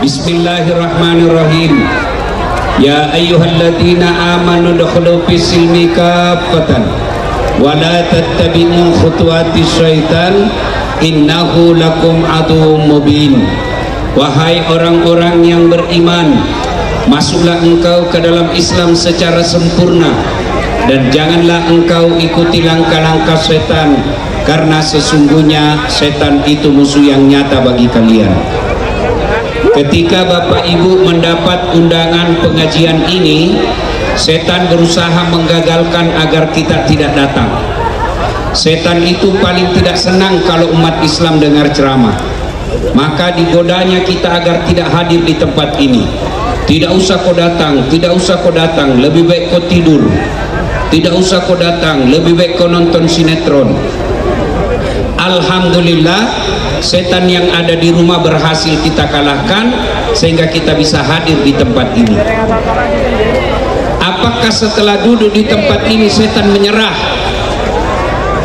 Bismillahirrahmanirrahim. Ya ayyuhalladzina amanu dukhulu fis-silmi kaffatan wa la tattabi'u khutuwatis syaitan innahu lakum aduwwum mubin. Wahai orang-orang yang beriman, masuklah engkau ke dalam Islam secara sempurna dan janganlah engkau ikuti langkah-langkah setan, karena sesungguhnya setan itu musuh yang nyata bagi kalian. Ketika Bapak Ibu mendapat undangan pengajian ini, setan berusaha menggagalkan agar kita tidak datang. Setan itu paling tidak senang kalau umat Islam dengar ceramah, maka digodanya kita agar tidak hadir di tempat ini. Tidak usah kau datang, tidak usah kau datang, lebih baik kau tidur. Tidak usah kau datang, lebih baik kau nonton sinetron. Alhamdulillah, setan yang ada di rumah berhasil kita kalahkan sehingga kita bisa hadir di tempat ini. Apakah setelah duduk di tempat ini setan menyerah?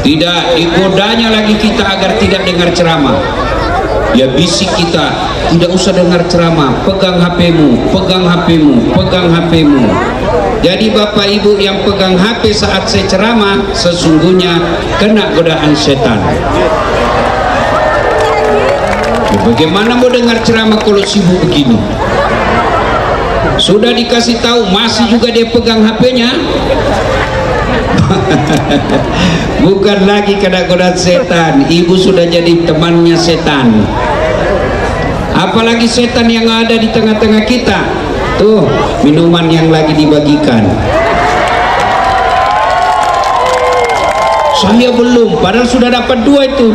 Tidak, digodanya lagi kita agar tidak dengar ceramah. Ya bisik kita, tidak usah dengar ceramah, pegang HP-mu, pegang HP-mu, pegang HP-mu. Jadi Bapak Ibu yang pegang HP saat saya ceramah, sesungguhnya kena godaan setan. Ya, bagaimana mau dengar ceramah kalau sibuk begini? Sudah dikasih tahu, masih juga dia pegang HP-nya. Bukan lagi kena godaan setan, ibu sudah jadi temannya setan. Apalagi setan yang ada di tengah-tengah kita. Tuh minuman yang lagi dibagikan. Saya belum, padahal sudah dapat 2 itu.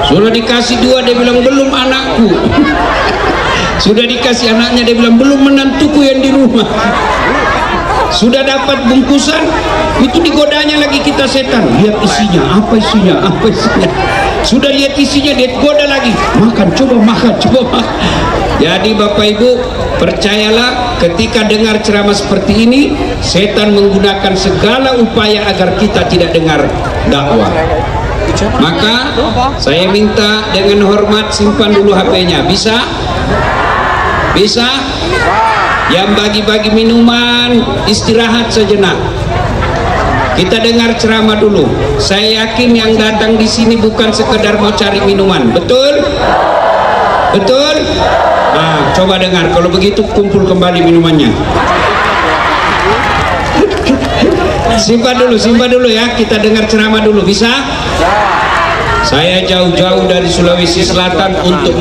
Sudah dikasih 2, dia bilang belum anakku. Sudah dikasih anaknya, dia bilang belum menantuku yang di rumah. Sudah dapat bungkusan, itu digodanya lagi kita setan. Lihat isinya, apa isinya, apa isinya. Sudah lihat isinya, dia goda lagi. Makan, coba makan, coba makan. Jadi Bapak Ibu, percayalah, ketika dengar ceramah seperti ini, setan menggunakan segala upaya agar kita tidak dengar dakwah. Maka saya minta dengan hormat simpan dulu HP-nya. Bisa? Bisa? Yang bagi-bagi minuman istirahat sejenak. Kita dengar ceramah dulu. Saya yakin yang datang di sini bukan sekedar mau cari minuman. Betul? Betul? Nah, coba dengar. Kalau begitu kumpul kembali minumannya. Simpan dulu ya. Kita dengar ceramah dulu. Bisa? Saya jauh-jauh dari Sulawesi Selatan untuk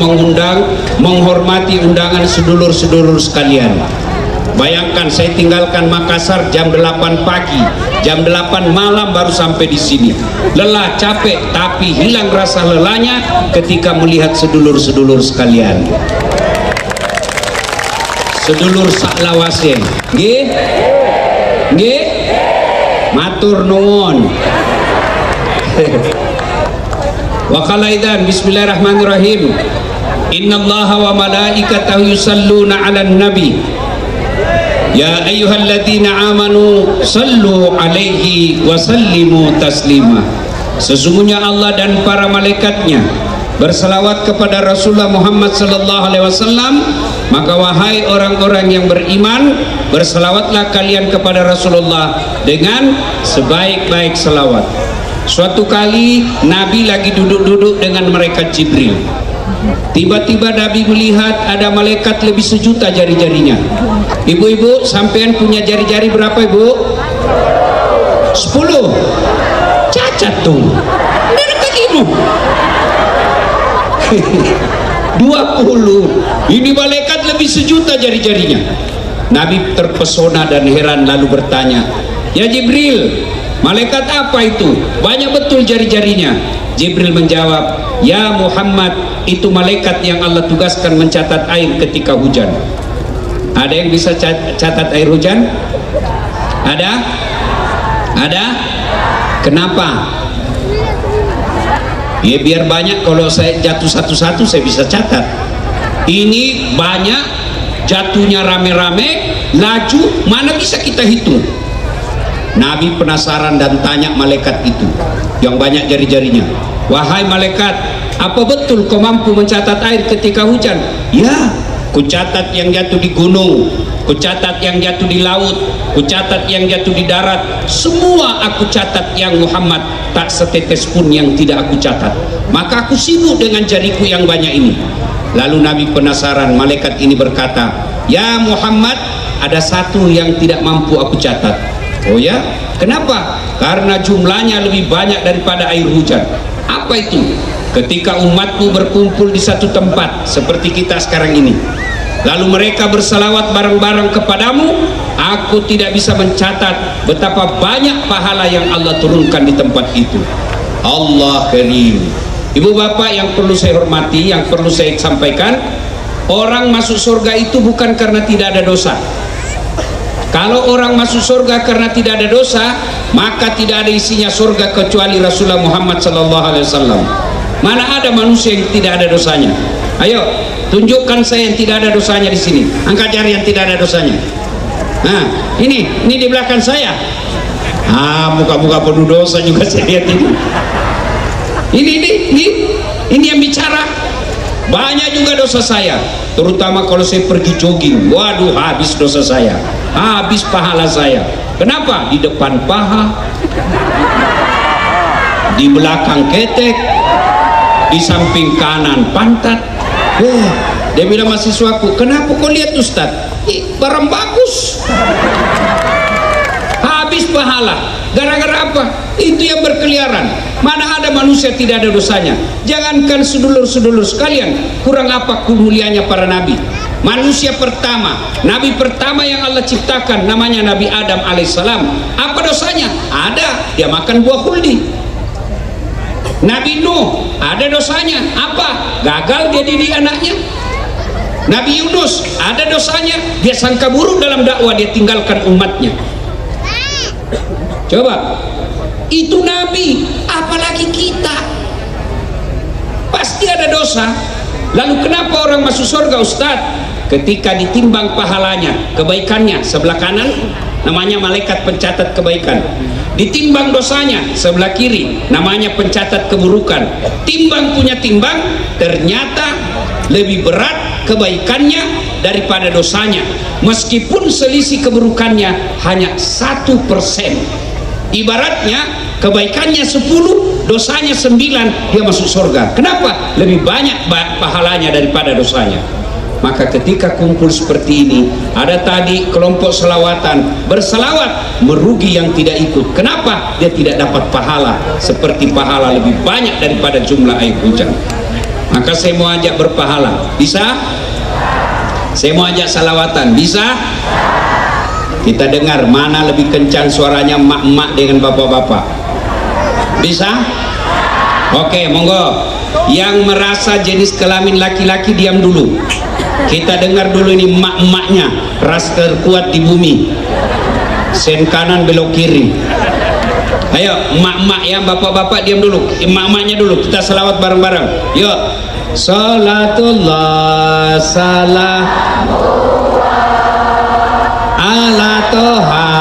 menghormati undangan sedulur-sedulur sekalian. Bayangkan saya tinggalkan Makassar jam 8 pagi, jam 8 malam baru sampai di sini. Lelah, capek, tapi hilang rasa lelahnya ketika melihat sedulur-sedulur sekalian. Sedulur saklawase. Nggih? Nggih? Matur nuwun. Wa qalaidan bismillahirrahmanirrahim. Innallaha wa malaikatahu yusalluna 'alan nabi. Ya ayyuhalladzina amanu sallu alaihi wa sallimu taslima. Sesungguhnya Allah dan para malaikatnya berselawat kepada Rasulullah Muhammad sallallahu alaihi wasallam, maka wahai orang-orang yang beriman, berselawatlah kalian kepada Rasulullah dengan sebaik-baik selawat. Suatu kali Nabi lagi duduk-duduk dengan malaikat Jibril. Tiba-tiba Nabi melihat ada malaikat lebih 1.000.000 jari-jarinya. Ibu-ibu, sampean punya jari-jari berapa, Ibu? 10. Cacat tuh. Dari kakimu. 20. Ini malaikat lebih 1.000.000 jari-jarinya. Nabi terpesona dan heran lalu bertanya, "Ya Jibril, malaikat apa itu? Banyak betul jari-jarinya." Jibril menjawab, "Ya Muhammad, itu malaikat yang Allah tugaskan mencatat air ketika hujan." Ada yang bisa catat air hujan? Ada? Ada? Kenapa? Ya biar banyak, kalau saya jatuh satu-satu saya bisa catat. Ini banyak, jatuhnya rame-rame, laju, mana bisa kita hitung? Nabi penasaran dan tanya malaikat itu yang banyak jari-jarinya, "Wahai malaikat, Apa betul kau mampu mencatat air ketika hujan? Ya, kucatat yang jatuh di gunung, kucatat yang jatuh di laut, kucatat yang jatuh di darat. Semua aku catat yang Muhammad, tak setetes pun yang tidak aku catat. Maka aku sibuk dengan jariku yang banyak ini. Lalu Nabi penasaran, malaikat ini berkata, ya Muhammad, ada satu yang tidak mampu aku catat. Oh ya? Kenapa? Karena jumlahnya lebih banyak daripada air hujan. Apa itu? Ketika umatmu berkumpul di satu tempat seperti kita sekarang ini, lalu mereka bersalawat bareng-bareng kepadamu, aku tidak bisa mencatat betapa banyak pahala yang Allah turunkan di tempat itu. Allah Karim. Ibu bapak yang perlu saya hormati, yang perlu saya sampaikan, orang masuk surga itu bukan karena tidak ada dosa. Kalau orang masuk surga karena tidak ada dosa, maka tidak ada isinya surga kecuali Rasulullah Muhammad SAW. Mana ada manusia yang tidak ada dosanya? Ayo, tunjukkan saya yang tidak ada dosanya di sini. Angkat jari yang tidak ada dosanya. Nah, ini di belakang saya. Muka-muka penuh dosa juga saya lihat ini. Ini yang bicara. Banyak juga dosa saya, terutama kalau saya pergi jogging. Waduh, habis dosa saya, habis pahala saya. Kenapa? Di depan paha, di belakang ketek, di samping kanan pantat. Dia bilang mahasiswaku, kenapa kau lihat Ustaz? Barang bagus, habis pahala. Gara-gara apa? Itu yang berkeliaran. Mana ada manusia tidak ada dosanya? Jangankan sedulur-sedulur sekalian, kurang apa kemuliaannya para nabi. Manusia pertama, nabi pertama yang Allah ciptakan, namanya Nabi Adam alaihissalam. Apa dosanya? Ada, dia makan buah khuldi. Nabi Nuh, ada dosanya. Apa? Gagal dia didik anaknya. Nabi Yunus, ada dosanya. Dia sangka buruk dalam dakwah, dia tinggalkan umatnya. Coba, itu Nabi, apalagi kita. Pasti ada dosa. Lalu kenapa orang masuk surga Ustaz? Ketika ditimbang pahalanya, kebaikannya sebelah kanan, namanya malaikat pencatat kebaikan. Ditimbang dosanya sebelah kiri, namanya pencatat keburukan. Timbang punya timbang, ternyata lebih berat kebaikannya daripada dosanya, meskipun selisih keburukannya hanya 1%. Ibaratnya kebaikannya 10, dosanya 9, dia masuk surga. Kenapa? Lebih banyak pahalanya daripada dosanya. Maka ketika kumpul seperti ini, ada tadi kelompok selawatan, berselawat, merugi yang tidak ikut. Kenapa? Dia tidak dapat pahala, seperti pahala lebih banyak daripada jumlah air hujan. Maka saya mau ajak berpahala, bisa? Saya mau ajak salawatan, bisa? Kita dengar mana lebih kencang suaranya mak-mak dengan bapak-bapak. Bisa? Oke, monggo. Yang merasa jenis kelamin laki-laki diam dulu. Kita dengar dulu ini mak-maknya, ras terkuat di bumi. Sen kanan belok kiri. Ayo, mak-mak ya, bapak-bapak diam dulu. Mak-maknya dulu, kita selawat bareng-bareng. Yuk. Salatullah salam ala toha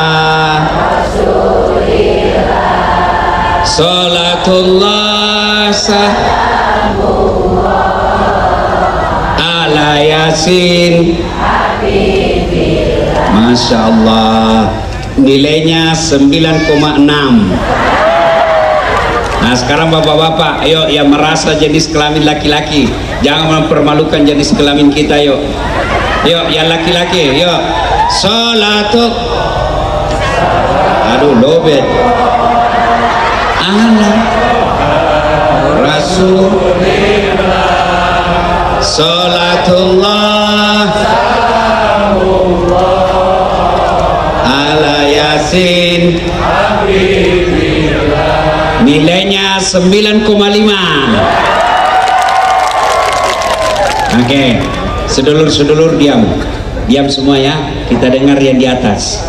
salatullah ala yasin. Masya Allah, nilainya 9,6. Nah sekarang bapak-bapak, ayo yang merasa jenis kelamin laki-laki, jangan mempermalukan jenis kelamin kita. Yuk, yuk yang laki-laki, yuk. Salatul, aduh lobet, ala Rasulillah, salatullah ala yasin, nilainya 9,5. Oke, sedulur-sedulur diam semua ya, kita dengar yang di atas.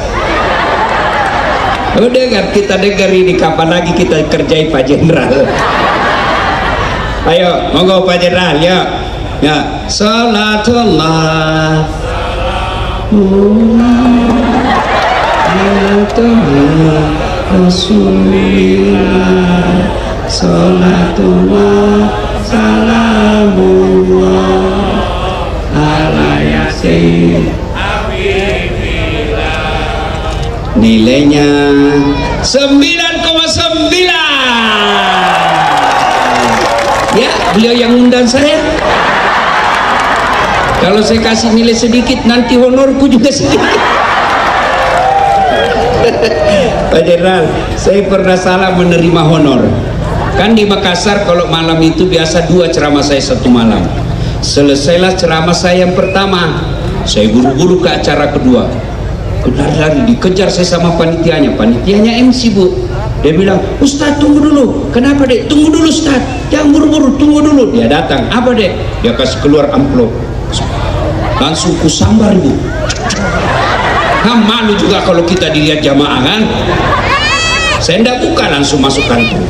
Dengar, kita dengar ini kapan lagi kita kerjai Pak Jenderal. Ayo, monggo Pak Jenderal, ya. Ya, salatullah Rasulillah, salatullah salamullah ala yasin. Nilainya 9,9. Ya, beliau yang undang saya. Kalau saya kasih nilai sedikit, nanti honorku juga sedikit. Pak Jenderal, saya pernah salah menerima honor. Kan di Makassar kalau malam itu biasa 2 ceramah saya satu malam. Selesailah ceramah saya yang pertama, saya buru-buru ke acara kedua. Lari-lari dikejar saya sama panitianya. Panitianya MC, Bu. Dia bilang, Ustadz tunggu dulu. Kenapa, Dek? Tunggu dulu, Ustadz, jangan buru-buru, tunggu dulu. Dia datang, apa, Dek? Dia kasih keluar amplop, langsung kusambar, Bu. Nah, malu juga kalau kita dilihat jamaah kan. Saya tidak buka, langsung masuk kantor.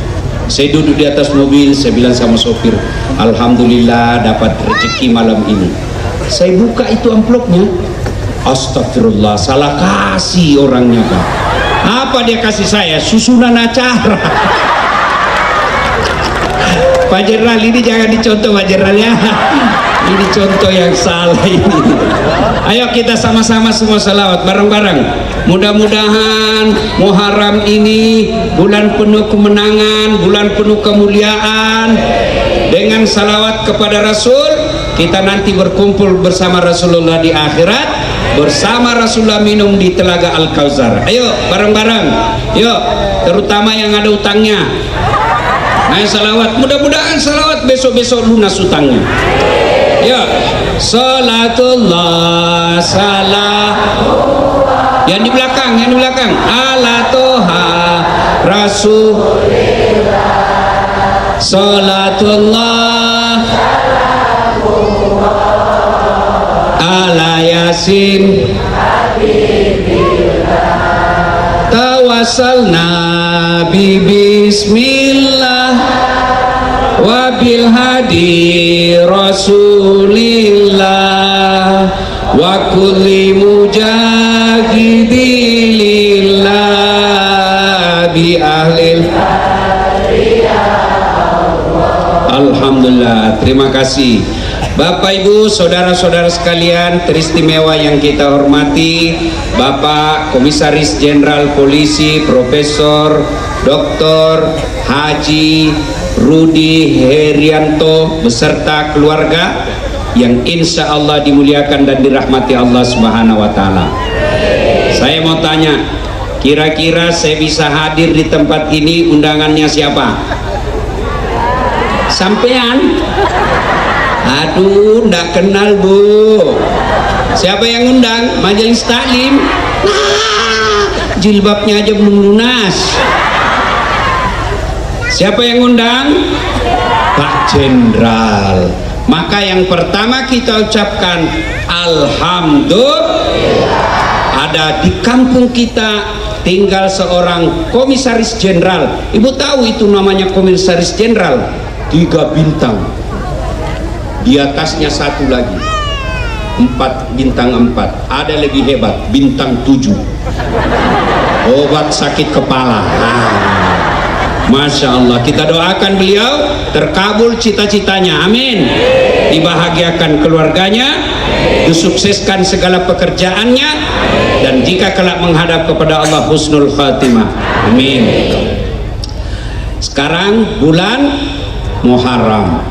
Saya duduk di atas mobil, saya bilang sama sopir, alhamdulillah dapat rezeki malam ini. Saya buka itu amplopnya, astagfirullah, salah kasih orangnya, Pak. Apa dia kasih saya? Susunan acara. Pak Jenderal, ini jangan dicontoh, Pak Jenderal, ya. Ini contoh yang salah ini. Ayo kita sama-sama semua salawat bareng-bareng. Mudah-mudahan Muharram ini bulan penuh kemenangan, bulan penuh kemuliaan. Dengan salawat kepada Rasul, kita nanti berkumpul bersama Rasulullah di akhirat, bersama Rasulullah minum di telaga Al-Kautsar. Ayo bareng-bareng. Yuk, terutama yang ada utangnya. Ayo salawat. Mudah-mudahan salawat besok-besok lunas utangnya. Ya, salatullah salam. Yang di belakang, ala toha rasulillah. Salatullah ala yasin. Tawassalna bi bismillah wabil hadi rasulillah wa kulli mujahidilillah bi ahlil. Alhamdulillah, terima kasih Bapak Ibu saudara-saudara sekalian teristimewa yang kita hormati, Bapak Komisaris Jenderal Polisi Profesor Dr. Haji Rudi Herianto beserta keluarga yang insya Allah dimuliakan dan dirahmati Allah Subhanahu wa Ta'ala. Saya mau tanya, kira-kira saya bisa hadir di tempat ini, undangannya siapa? Sampean? Aduh, ndak kenal, Bu. Siapa yang undang? Majelis Taklim. Nah, jilbabnya aja belum lunas. Siapa yang undang? Pak Jenderal. Maka yang pertama kita ucapkan alhamdulillah. Ada di kampung kita tinggal seorang komisaris jenderal. Ibu tahu itu namanya komisaris jenderal? 3 bintang. Di atasnya 1 lagi. 4 bintang 4. Ada lebih hebat, bintang 7. Obat sakit kepala. Masya Allah, kita doakan beliau terkabul cita-citanya, amin. Dibahagiakan keluarganya, disukseskan segala pekerjaannya, dan jika kelak menghadap kepada Allah husnul khatimah, amin. Sekarang bulan Muharram.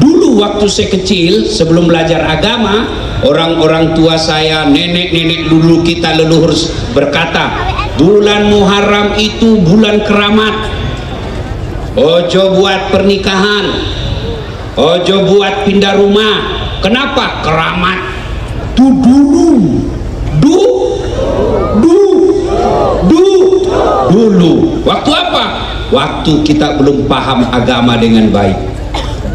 Dulu waktu saya kecil sebelum belajar agama, orang-orang tua saya, nenek-nenek dulu kita leluhur berkata, bulan Muharram itu bulan keramat. Ojo buat pernikahan, ojo buat pindah rumah. Kenapa? Keramat. Dulu. Waktu apa? Waktu kita belum paham agama dengan baik.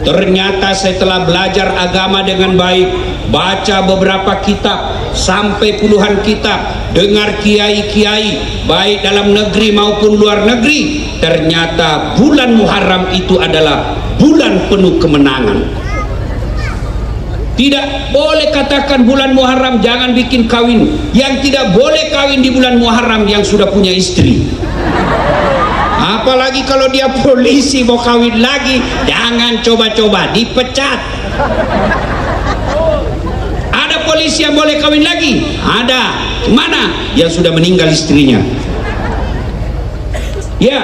Ternyata setelah belajar agama dengan baik, baca beberapa kitab, sampai puluhan kitab, dengar kiai-kiai, baik dalam negeri maupun luar negeri, ternyata bulan Muharram itu adalah bulan penuh kemenangan. Tidak boleh katakan bulan Muharram jangan bikin kawin. Yang tidak boleh kawin di bulan Muharram yang sudah punya istri. Apalagi kalau dia polisi mau kawin lagi, jangan coba-coba, dipecat. Ada polisi yang boleh kawin lagi? Ada. Mana? Yang sudah meninggal istrinya. Ya,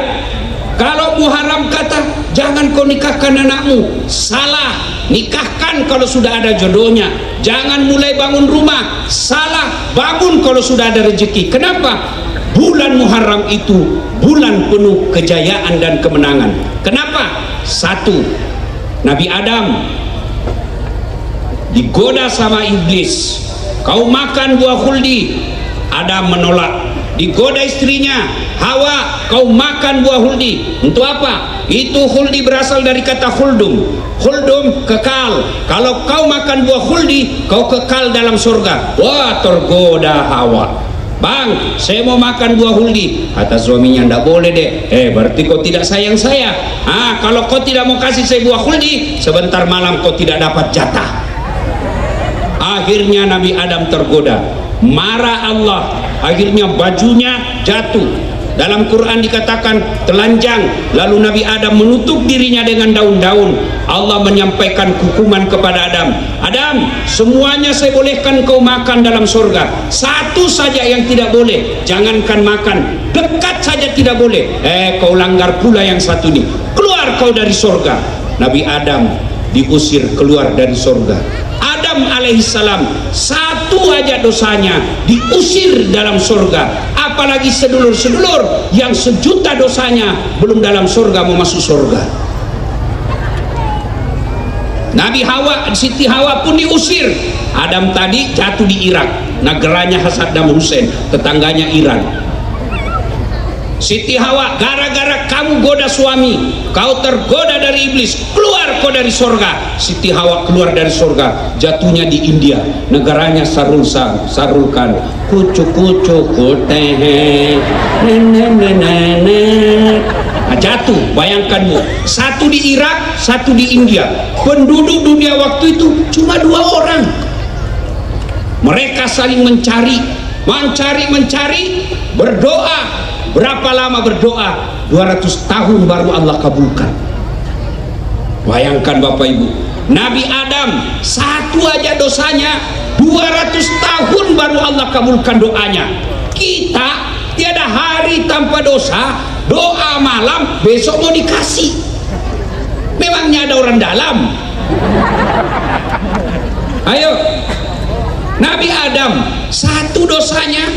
kalau Muharram kata jangan kau nikahkan anakmu, salah. Nikahkan kalau sudah ada jodohnya. Jangan mulai bangun rumah, salah. Bangun kalau sudah ada rezeki. Kenapa? Bulan Muharram itu bulan penuh kejayaan dan kemenangan. Kenapa? Satu, Nabi Adam digoda sama iblis, kau makan buah khuldi. Adam menolak. Digoda istrinya, Hawa, kau makan buah khuldi. Untuk apa? Itu khuldi berasal dari kata khuldum. Khuldum kekal. Kalau kau makan buah khuldi, kau kekal dalam surga. Wah, tergoda Hawa. Bang, saya mau makan buah khuldi. Kata suaminya, ndak boleh deh. Berarti kau tidak sayang saya. Kalau kau tidak mau kasih saya buah khuldi, sebentar malam kau tidak dapat jatah. Akhirnya Nabi Adam tergoda, marah Allah, akhirnya bajunya jatuh. Dalam Quran dikatakan telanjang, lalu Nabi Adam menutup dirinya dengan daun-daun. Allah menyampaikan hukuman kepada Adam. Adam, semuanya saya bolehkan kau makan dalam surga, satu saja yang tidak boleh, jangankan makan, dekat saja tidak boleh. Kau langgar pula yang satu ini, keluar kau dari surga. Nabi Adam diusir keluar dari surga. Adam alaihissalam satu aja dosanya diusir dalam surga, apalagi sedulur-sedulur yang sejuta dosanya belum dalam surga mau masuk surga. Nabi Hawa, Siti Hawa pun diusir. Adam tadi jatuh di Irak, negaranya Saddam Hussein, tetangganya Iran. Siti Hawa, gara-gara kamu goda suami, kau tergoda dari iblis, keluar kau dari surga. Siti Hawa keluar dari surga, jatuhnya di India, negaranya Sarul Khan. Kucu-kucu kutehe, jatuh. Bayangkan Bu, satu di Irak, satu di India. Penduduk dunia waktu itu cuma 2 orang. Mereka saling mencari, berdoa. Berapa lama berdoa? 200 tahun baru Allah kabulkan. Bayangkan Bapak Ibu, Nabi Adam satu aja dosanya 200 tahun baru Allah kabulkan doanya. Kita tiada hari tanpa dosa, doa malam besok mau dikasih. Memangnya ada orang dalam? Ayo, Nabi Adam satu dosanya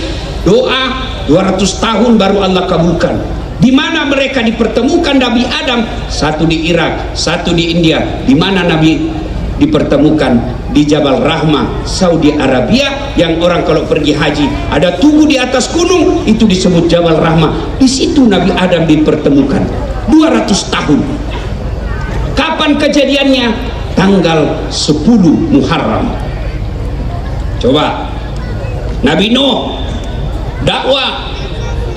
doa 200 tahun baru Allah kabulkan. Di mana mereka dipertemukan Nabi Adam? Satu di Irak, satu di India. Di mana Nabi dipertemukan? Di Jabal Rahmah, Saudi Arabia, yang orang kalau pergi haji ada tugu di atas gunung, itu disebut Jabal Rahmah. Di situ Nabi Adam dipertemukan 200 tahun. Kapan kejadiannya? Tanggal 10 Muharram. Coba Nabi Nuh dakwah,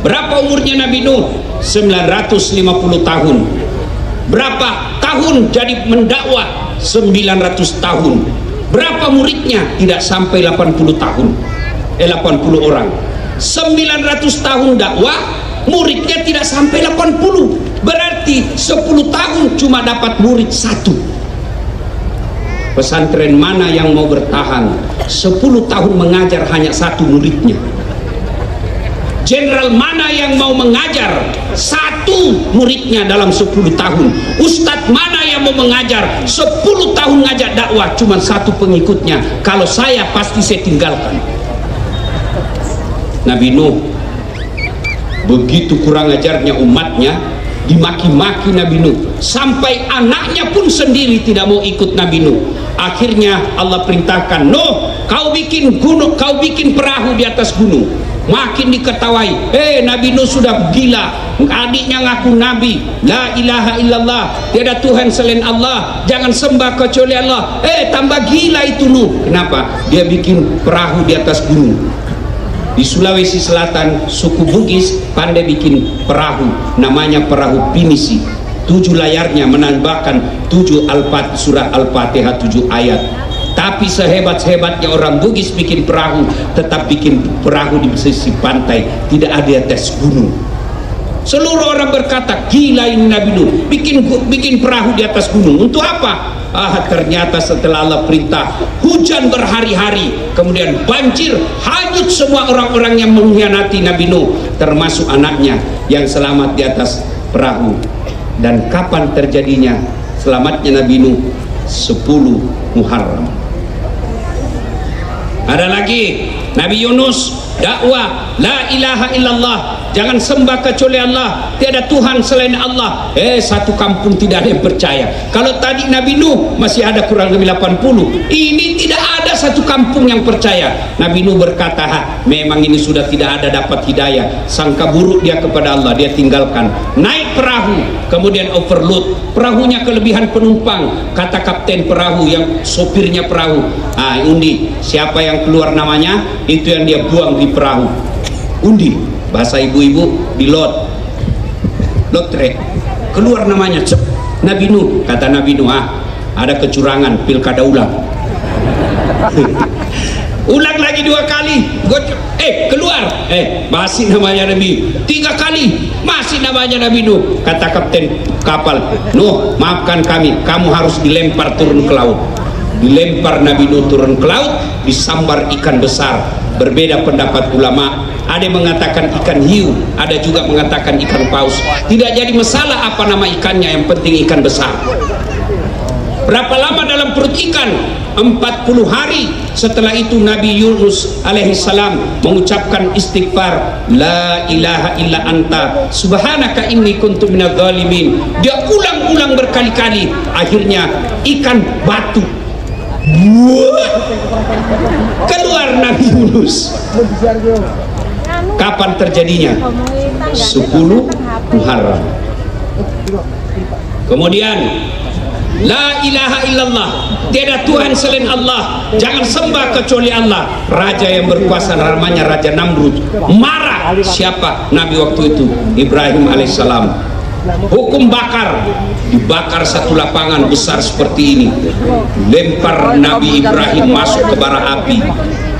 berapa umurnya Nabi Nuh? 950 tahun. Berapa tahun jadi mendakwah? 900 tahun. Berapa muridnya? Tidak sampai 80 tahun. 80 orang. 900 tahun dakwah, muridnya tidak sampai 80. Berarti 10 tahun cuma dapat murid 1. Pesantren mana yang mau bertahan 10 tahun mengajar hanya 1 muridnya? Jenderal mana yang mau mengajar 1 muridnya dalam 10 tahun? Ustadz mana yang mau mengajar 10 tahun ngajak dakwah cuma 1 pengikutnya? Kalau saya pasti saya tinggalkan. Nabi Nuh begitu kurang ajarnya umatnya, dimaki-maki Nabi Nuh, sampai anaknya pun sendiri tidak mau ikut Nabi Nuh. Akhirnya Allah perintahkan, Nuh, kau bikin gunung, kau bikin perahu di atas gunung. Makin diketawai, Nabi Nuh sudah gila, adiknya ngaku Nabi, la ilaha illallah, tiada Tuhan selain Allah, jangan sembah kecuali Allah. Tambah gila itu Nuh. Kenapa? Dia bikin perahu di atas gunung. Di Sulawesi Selatan, suku Bugis pandai bikin perahu, namanya perahu pinisi. 7 layarnya menambahkan 7 surah Al-Fatihah 7 ayat. Tapi sehebat-hebatnya orang Bugis bikin perahu, tetap bikin perahu di sisi pantai, tidak ada di atas gunung. Seluruh orang berkata, gila ini Nabi Nuh, bikin perahu di atas gunung. Untuk apa? Ternyata setelah Allah perintah hujan berhari-hari, kemudian banjir, hanyut semua orang-orang yang mengkhianati Nabi Nuh, termasuk anaknya yang selamat di atas perahu. Dan kapan terjadinya selamatnya Nabi Nuh? 10 Muharram. Ada lagi Nabi Yunus dakwah la ilaha illallah, jangan sembah kecuali Allah, tiada Tuhan selain Allah. Satu kampung tidak ada yang percaya. Kalau tadi Nabi Nuh masih ada kurang lebih 80, ini tidak ada satu kampung yang percaya. Nabi Nuh berkata, memang ini sudah tidak ada dapat hidayah, sangka buruk dia kepada Allah, dia tinggalkan. Naik perahu, kemudian overload, perahunya kelebihan penumpang. Kata kapten perahu yang sopirnya perahu, undi siapa yang keluar namanya, itu yang dia buang di perahu. Undi, bahasa ibu-ibu, di lotre, keluar namanya, cep, Nabi Nuh. Kata Nabi Nuh, ada kecurangan, pilkada ulang. Ulang lagi 2 kali, keluar, masih namanya Nabi. 3 kali, masih namanya Nabi Nuh. Kata kapten kapal, Nuh, maafkan kami, kamu harus dilempar turun ke laut. Dilempar Nabi Nuh turun ke laut, disambar ikan besar. Berbeda pendapat ulama, ada yang mengatakan ikan hiu, ada juga mengatakan ikan paus. Tidak jadi masalah apa nama ikannya, yang penting ikan besar. Berapa lama dalam perut ikan? 40 hari. Setelah itu Nabi Yunus alaihissalam mengucapkan istighfar, la ilaha illa anta subhanaka inni kuntu minadz zalimin. Dia ulang-ulang berkali-kali, akhirnya ikan batu. Keluar Nabi Yunus. Kapan terjadinya? 10 Muharram. Kemudian la ilaha illallah, tiada Tuhan selain Allah, jangan sembah kecuali Allah. Raja yang berkuasa namanya Raja Namrud marah. Siapa? Nabi waktu itu, Ibrahim alaihissalam. Hukum bakar, dibakar satu lapangan besar seperti ini, lempar Nabi Ibrahim masuk ke bara api,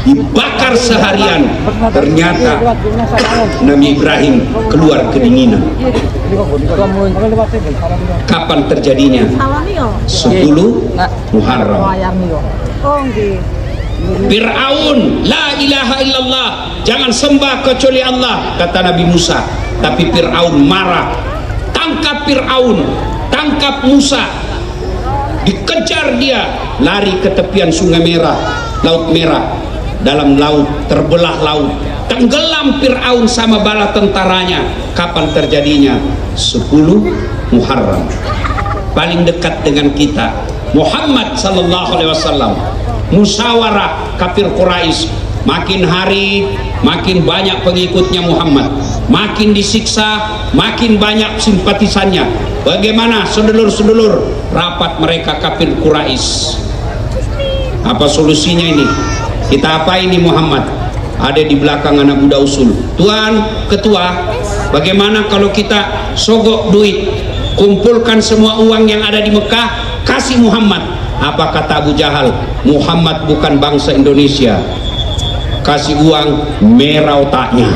dibakar seharian. Ternyata Nabi Ibrahim keluar kedinginan. Kapan terjadinya? 10 Muharram. Fir'aun, la ilaha illallah, jangan sembah kecuali Allah, kata Nabi Musa. Tapi Fir'aun marah, tangkap Fir'aun, tangkap Musa, dikejar dia, lari ke tepian Sungai Merah, Laut Merah. Dalam laut, terbelah laut, tenggelam Fir'aun sama bala tentaranya. Kapan terjadinya? 10 Muharram. Paling dekat dengan kita Muhammad sallallahu alaihi wasallam. Musyawarah kafir Quraisy, makin hari makin banyak pengikutnya Muhammad, makin disiksa, makin banyak simpatisannya. Bagaimana sedulur-sedulur? Rapat mereka kafir Quraisy. Apa solusinya ini? Kita apa ini Muhammad? Ada di belakang anak muda usul. Tuan ketua, bagaimana kalau kita sogok duit, kumpulkan semua uang yang ada di Mekah, kasih Muhammad. Apa kata Abu Jahal? Muhammad bukan bangsa Indonesia. Kasih uang, merah otaknya.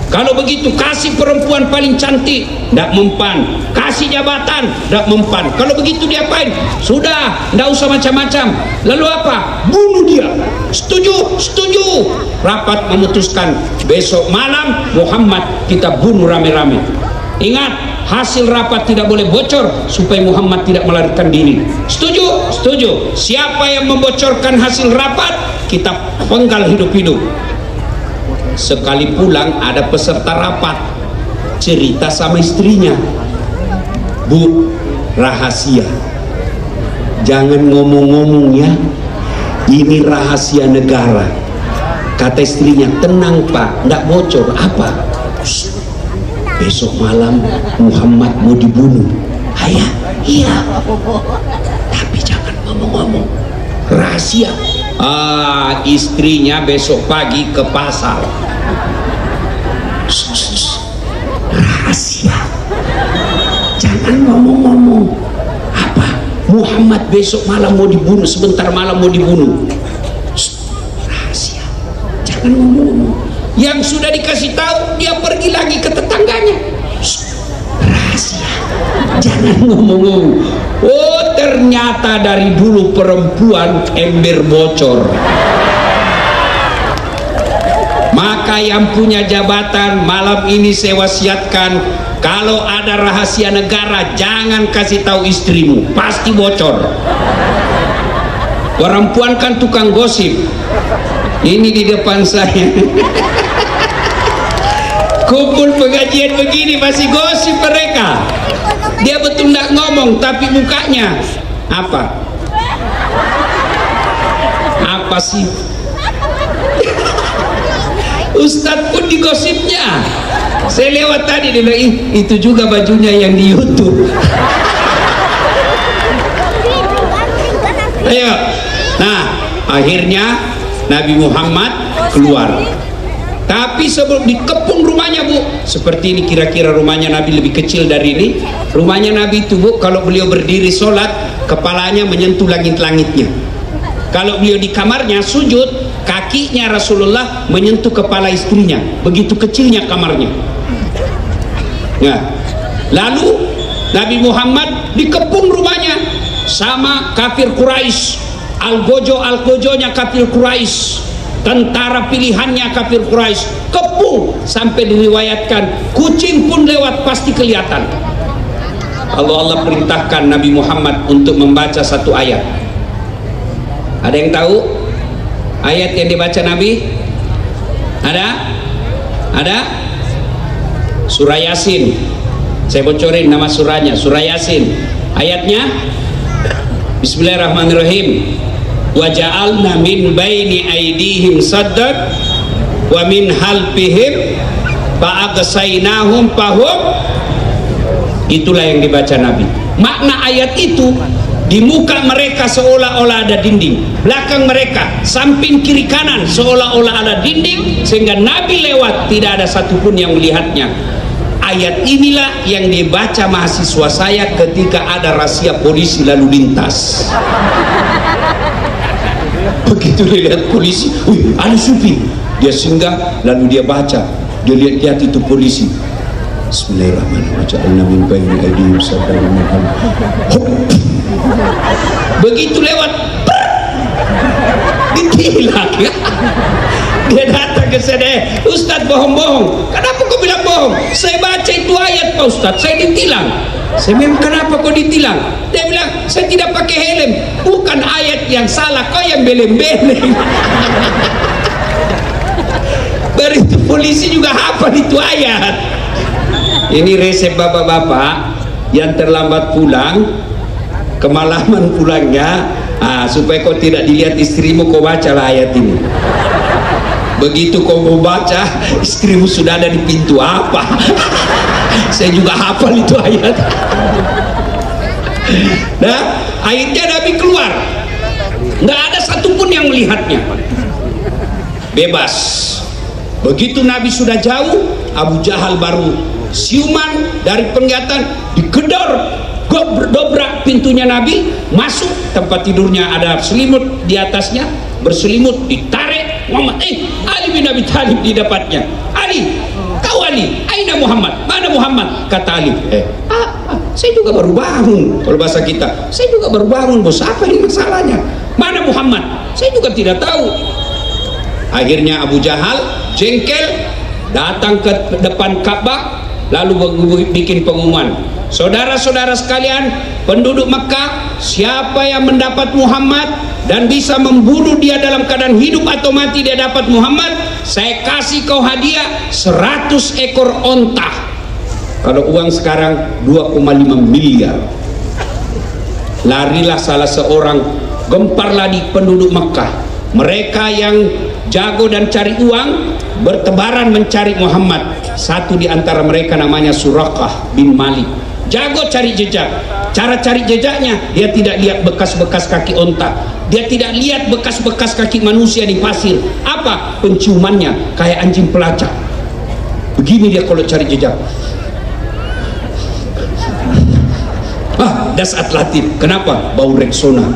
Kalau begitu kasih perempuan paling cantik, tidak mempan. Kasih jabatan, tidak mempan. Kalau begitu diapain? Sudah, tidak usah macam-macam. Lalu apa? Bunuh dia. Setuju? Setuju. Rapat memutuskan, besok malam Muhammad kita bunuh rame-rame. Ingat, hasil rapat tidak boleh bocor supaya Muhammad tidak melarikan diri. Setuju? Setuju. Siapa yang membocorkan hasil rapat, kita penggal hidup-hidup. Sekali pulang ada peserta rapat cerita sama istrinya, Bu, rahasia, jangan ngomong-ngomong ya, ini rahasia negara. Kata istrinya, tenang Pak, nggak bocor. Apa? Besok malam Muhammad mau dibunuh. Ayah, iya, tapi jangan ngomong-ngomong, rahasia. Istrinya besok pagi ke pasar. Rahasia, jangan ngomong-ngomong. Apa? Muhammad besok malam mau dibunuh, sebentar malam mau dibunuh. Rahasia, jangan ngomong-ngomong. Yang sudah dikasih tahu, dia pergi lagi ke tetangganya. Rahasia, jangan ngomong. Oh, ternyata dari dulu perempuan ember bocor. Maka yang punya jabatan malam ini saya wasiatkan, kalau ada rahasia negara jangan kasih tahu istrimu, pasti bocor. Perempuan kan tukang gosip. Ini di depan saya. Kumpul pengajian begini masih gosip mereka. Dia betul tidak ngomong, tapi mukanya apa? Apa sih? Ustadz pun digosipnya. Saya lewat tadi, dia bilang, itu juga bajunya yang di YouTube. Ayo. Nah, akhirnya Nabi Muhammad keluar. Tapi sebelum dikepung rumahnya, Bu, seperti ini kira-kira rumahnya Nabi, lebih kecil dari ini. Rumahnya Nabi itu, Bu, kalau beliau berdiri sholat, kepalanya menyentuh langit-langitnya. Kalau beliau di kamarnya sujud, kakinya Rasulullah menyentuh kepala istrinya. Begitu kecilnya kamarnya. Nah, lalu Nabi Muhammad dikepung rumahnya sama kafir Quraisy. Algojo-algojonya kafir Quraisy, tentara pilihannya kafir Quraisy, kepung sampai diriwayatkan kucing pun lewat pasti kelihatan. Allah perintahkan Nabi Muhammad untuk membaca satu ayat. Ada yang tahu ayat yang dibaca Nabi? Ada? Surah Yasin. Saya bocorin nama surahnya, surah Yasin. Ayatnya Bismillahirrahmanirrahim. Wa ja'alna min baini aydihim saddan wa min halfihim fa'agsaynahum fahum. Itulah yang dibaca Nabi. Makna ayat itu, di muka mereka seolah-olah ada dinding, belakang mereka, samping kiri kanan seolah-olah ada dinding, sehingga Nabi lewat tidak ada satupun yang melihatnya. Ayat inilah yang dibaca mahasiswa saya ketika ada razia polisi lalu lintas. Begitu dia lihat polisi, wih, ada supir, dia singgah, lalu dia baca, dia lihat itu polisi. Bismillahirrahmanirrahim. Begitu lewat, ditilang ya. Dia datang ke saya, Ustadz bohong-bohong. Kenapa kau bilang bohong? Saya baca itu ayat Pak Ustadz, saya ditilang. Saya memang kenapa kau ditilang? Dia bilang, saya tidak pakai helm. Bukan ayat yang salah, kau yang beleng-beleng. Baru itu polisi juga hafal itu ayat. Ini resep bapak-bapak yang terlambat pulang, kemalaman pulangnya, supaya kau tidak dilihat istrimu, kau bacalah ayat ini. Begitu kau mau baca, istrimu sudah ada di pintu apa? Saya juga hafal itu ayat. Nah, akhirnya Nabi keluar, nggak ada satupun yang melihatnya, bebas. Begitu Nabi sudah jauh, Abu Jahal baru siuman dari penglihatan, digedor, dobrak pintunya Nabi, masuk tempat tidurnya, ada selimut di atasnya, berselimut, ditarik Muhammad. Ali bin Abi Thalib didapatnya. Ali, kau Ali, aina Muhammad? Mana Muhammad? Kata Ali, saya juga baru bangun. Kalau bahasa kita, saya juga baru bangun, bos, apa ini masalahnya? Mana Muhammad? Saya juga tidak tahu. Akhirnya Abu Jahal jengkel, datang ke depan Ka'bah, lalu bikin pengumuman, saudara-saudara sekalian, penduduk Mekah, siapa yang mendapat Muhammad dan bisa membunuh dia dalam keadaan hidup atau mati, dia dapat Muhammad, saya kasih kau hadiah 100 ekor onta. Kalau uang sekarang 2,5 miliar. Larilah salah seorang, gemparlah di penduduk Mekah. Mereka yang jago dan cari uang bertebaran mencari Muhammad. Satu di antara mereka namanya Suraqah bin Malik, jago cari jejak. Cara cari jejaknya, dia tidak lihat bekas-bekas kaki onta, dia tidak lihat bekas-bekas kaki manusia di pasir. Apa? Penciumannya kayak anjing pelacak. Begini dia kalau cari jejak. Das Atlatif. Kenapa? Bau Rexona.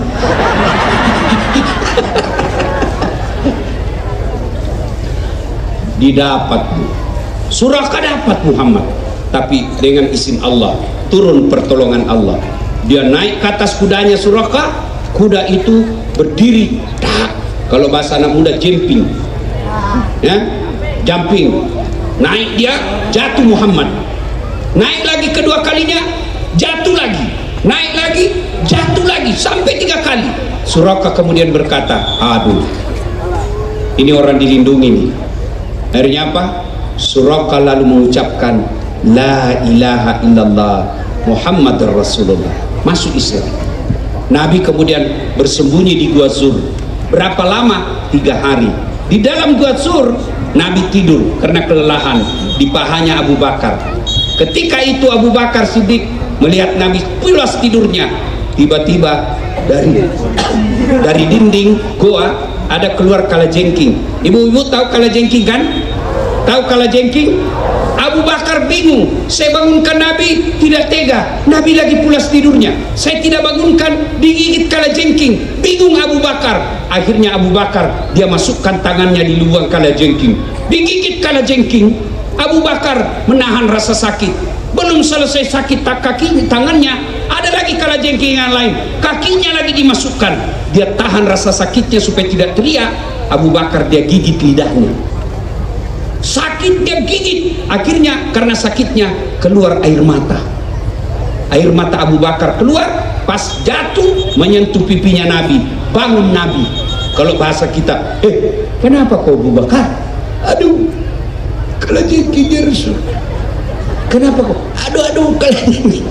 didapat. Suraka dapat Muhammad, tapi dengan izin Allah, turun pertolongan Allah. Dia naik ke atas kudanya Suraka, kuda itu berdiri, kalau bahasa anak muda jumping, ya, jumping. Naik dia, jatuh Muhammad. Naik lagi kedua kalinya, jatuh lagi. Naik lagi, jatuh lagi, sampai 3 kali. Suraka kemudian berkata, aduh, ini orang dilindungi nih. Akhirnya apa? Suraka lalu mengucapkan, la ilaha illallah Muhammad Rasulullah, masuk Islam. Nabi kemudian bersembunyi di Gua Zur. Berapa lama? 3 hari. Di dalam Gua Zur, Nabi tidur karena kelelahan di pahanya Abu Bakar. Ketika itu Abu Bakar Siddiq melihat Nabi pulas tidurnya, tiba-tiba dari dinding goa ada keluar kalajengking. Ibu-ibu tahu kalajengking kan? Tahu kalajengking? Abu Bakar bingung. Saya bangunkan Nabi, tidak tega. Nabi lagi pulas tidurnya. Saya tidak bangunkan, digigit kalajengking. Bingung Abu Bakar. Akhirnya Abu Bakar, dia masukkan tangannya di lubang kalajengking, digigit kalajengking. Abu Bakar menahan rasa sakit. Belum selesai sakit kaki tangannya, ada lagi kalajengking yang lain, kakinya lagi dimasukkan. Dia tahan rasa sakitnya supaya tidak teriak. Abu Bakar dia gigit lidahnya, sakit dia gigit. Akhirnya karena sakitnya keluar air mata. Air mata Abu Bakar keluar pas jatuh menyentuh pipinya Nabi. Bangun Nabi. Kalau bahasa kita, kenapa kau Abu Bakar? Aduh, kalajengkingnya Rasul. Kenapa kau? Aduh kalajengking.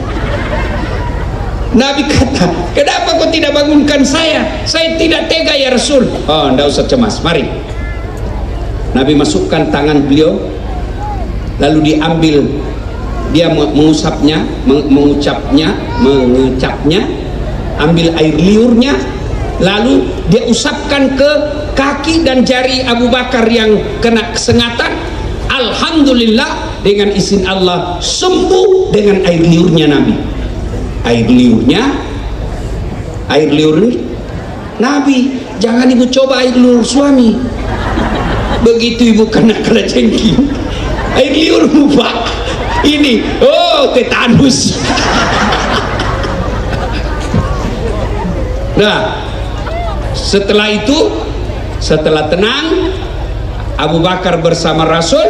Nabi kata, kenapa kau tidak bangunkan saya? Saya tidak tega ya Rasul. Oh, tidak usah cemas, mari. Nabi masukkan tangan beliau, lalu diambil, dia mengusapnya, mengecapnya, ambil air liurnya, lalu dia usapkan ke kaki dan jari Abu Bakar yang kena kesengatan. Alhamdulillah, dengan izin Allah sembuh dengan air liurnya Nabi. Air liur Nabi, jangan ibu coba air liur suami. Begitu ibu kena kalajengking, air liurmu Pak, ini tetanus. Nah, setelah itu, setelah tenang, Abu Bakar bersama Rasul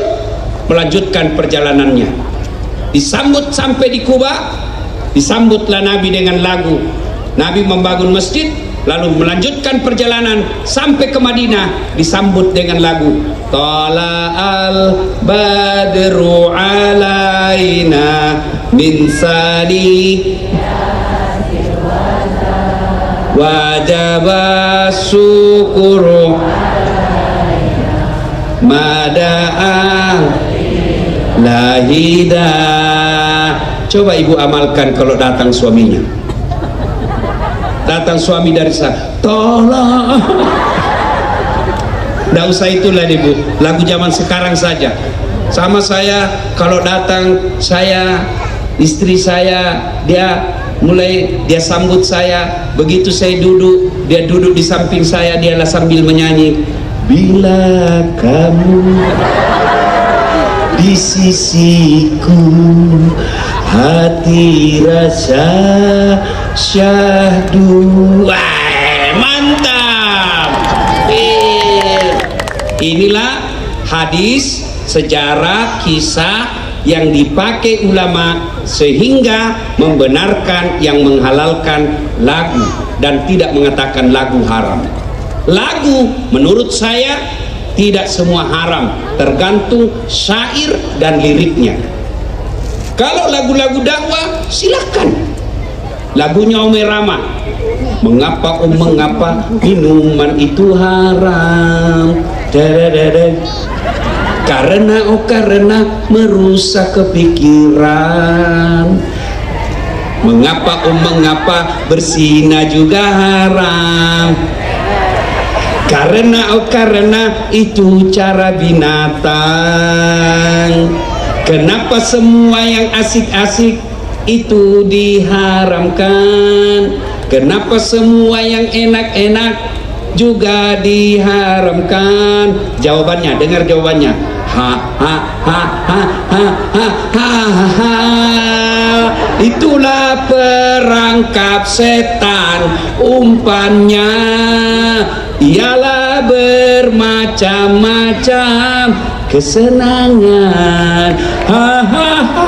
melanjutkan perjalanannya. Disambut sampai di Kuba, disambutlah Nabi dengan lagu. Nabi membangun masjid, lalu melanjutkan perjalanan sampai ke Madinah, disambut dengan lagu Tala'al badru alaina min sani wajaba syukuru mada'a lahida. Coba ibu amalkan kalau datang suaminya, datang suami dari sana, tolong. Tidak usah itulah ibu, lagu zaman sekarang saja. Sama saya kalau datang, saya, istri saya, dia sambut saya. Begitu saya duduk, dia duduk di samping saya, dialah sambil menyanyi, bila kamu di sisiku, hati rasa syahdu. Mantap. Inilah hadis, sejarah, kisah yang dipakai ulama sehingga membenarkan yang menghalalkan lagu dan tidak mengatakan lagu haram. Lagu menurut saya tidak semua haram, tergantung syair dan liriknya. Kalau lagu-lagu dakwah silakan. Lagunya Umi Rama, mengapa mengapa minuman itu haram, karena merusak kepikiran. Mengapa berzina juga haram, karena itu cara binatang. Kenapa semua yang asik-asik itu diharamkan? Kenapa semua yang enak-enak juga diharamkan? Jawabannya, dengar jawabannya. ha ha ha ha ha ha ha ha. Itulah perangkap setan, umpannya ialah bermacam-macam kesenangan. Ha ha ha.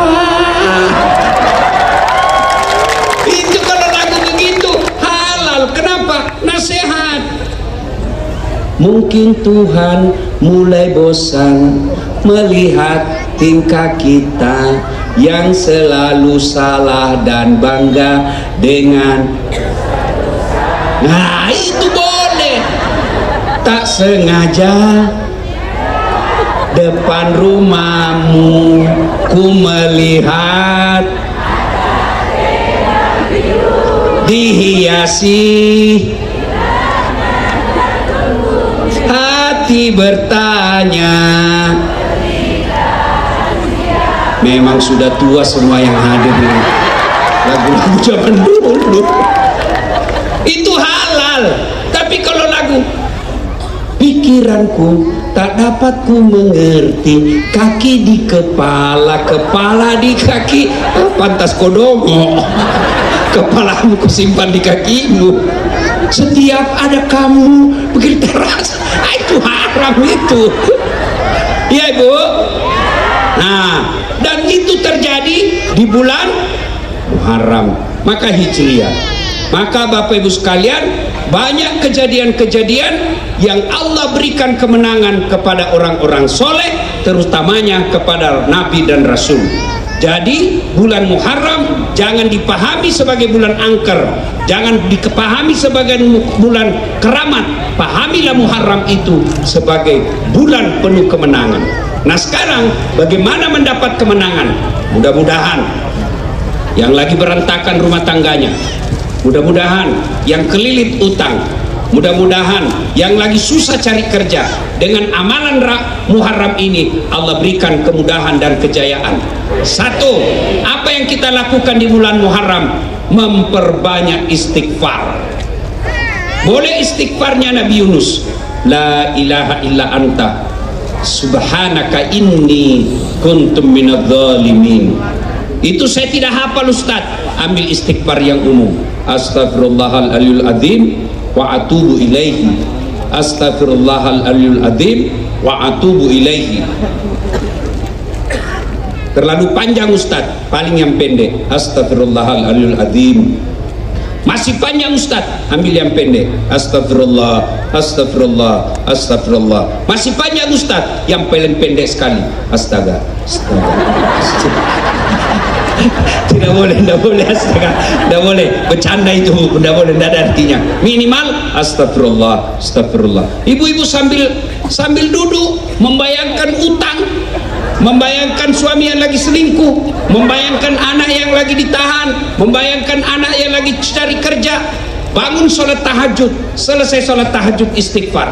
Itu kalau lagu begitu halal. Kenapa? Nasihat. Mungkin Tuhan mulai bosan melihat tingkah kita yang selalu salah dan bangga dengan. Nah, itu boleh. Tak sengaja depan rumahmu ku melihat dihiasi, hati bertanya. Memang sudah tua semua yang hadir ini. Lagu-lagu zaman dulu itu halal. Tapi kalau lagu pikiranku tak dapat ku mengerti, kaki di kepala, kepala di kaki, pantas kodomo, kepalamu kusimpan di kakimu. Setiap ada kamu begitu terasa, itu haram itu. Ya Ibu. Nah, dan itu terjadi di bulan Muharram, maka Hijriah. Maka Bapak Ibu sekalian, banyak kejadian-kejadian yang Allah berikan kemenangan kepada orang-orang soleh, terutamanya kepada Nabi dan Rasul. Jadi bulan Muharram jangan dipahami sebagai bulan angker, jangan dipahami sebagai bulan keramat. Pahamilah Muharram itu sebagai bulan penuh kemenangan. Nah sekarang bagaimana mendapat kemenangan? Mudah-mudahan yang lagi berantakan rumah tangganya, mudah-mudahan yang kelilit utang, mudah-mudahan yang lagi susah cari kerja, dengan amalan Muharram ini Allah berikan kemudahan dan kejayaan. Satu, apa yang kita lakukan di bulan Muharram? Memperbanyak istighfar. Boleh istighfarnya Nabi Yunus, la ilaha illa anta subhanaka inni kuntum minadh-dhalimin. Itu saya tidak hafal Ustaz. Ambil istighfar yang umum. Astaghfirullahaladzimul azim wa atubu ilaihi. Astaghfirullahaladzimul azim wa atubu ilaihi. Terlalu panjang Ustaz, paling yang pendek. Astaghfirullahaladzimul azim. Masih panjang Ustaz, ambil yang pendek. Astagfirullah, astagfirullah, astagfirullah. Masih panjang Ustaz, yang paling pendek sekali. Astaga, astaga, astaga. Tidak boleh, tidak boleh, astaga, tidak boleh. Bercanda itu, tidak boleh, tidak ada artinya. Minimal astagfirullah, astagfirullah. Ibu-ibu sambil duduk membayangkan utang, membayangkan suami yang lagi selingkuh, membayangkan anak yang lagi ditahan, membayangkan anak yang lagi cari kerja, bangun sholat tahajud, selesai sholat tahajud istighfar.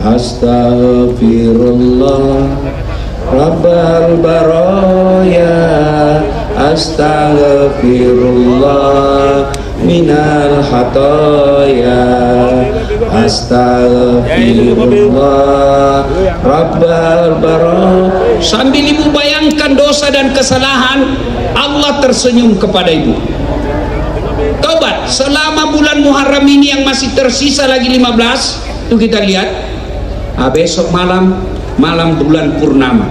Astaghfirullah Rabbal baraya, astaghfirullah minal khataya, astaghfirullah Rabbal baraya. Sambil ibu bayangkan dosa dan kesalahan, Allah tersenyum kepada ibu. Tobat selama bulan Muharram ini yang masih tersisa lagi 15, itu kita lihat. Besok malam bulan purnama,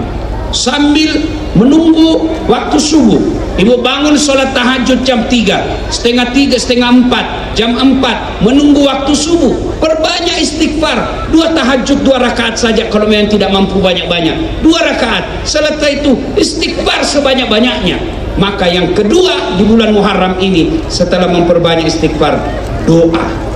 sambil menunggu waktu subuh, ibu bangun sholat tahajud jam 3, setengah 3, setengah 4, jam 4, menunggu waktu subuh. Perbanyak istighfar, 2 tahajud 2 rakaat saja kalau memang tidak mampu banyak-banyak, 2 rakaat. Setelah itu istighfar sebanyak-banyaknya. Maka yang kedua di bulan Muharram ini, setelah memperbanyak istighfar, doa.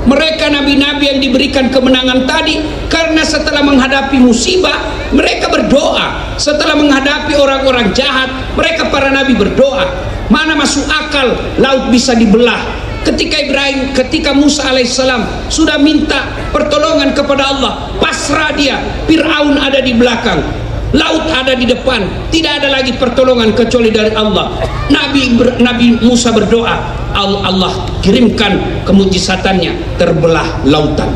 Mereka nabi-nabi yang diberikan kemenangan tadi, karena setelah menghadapi musibah mereka berdoa. Setelah menghadapi orang-orang jahat, mereka para nabi berdoa. Mana masuk akal laut bisa dibelah? Ketika Musa alaihissalam sudah minta pertolongan kepada Allah, pasrah dia, Fir'aun ada di belakang, laut ada di depan, tidak ada lagi pertolongan kecuali dari Allah. Nabi Musa berdoa, Allah kirimkan kemujizatannya, terbelah lautan.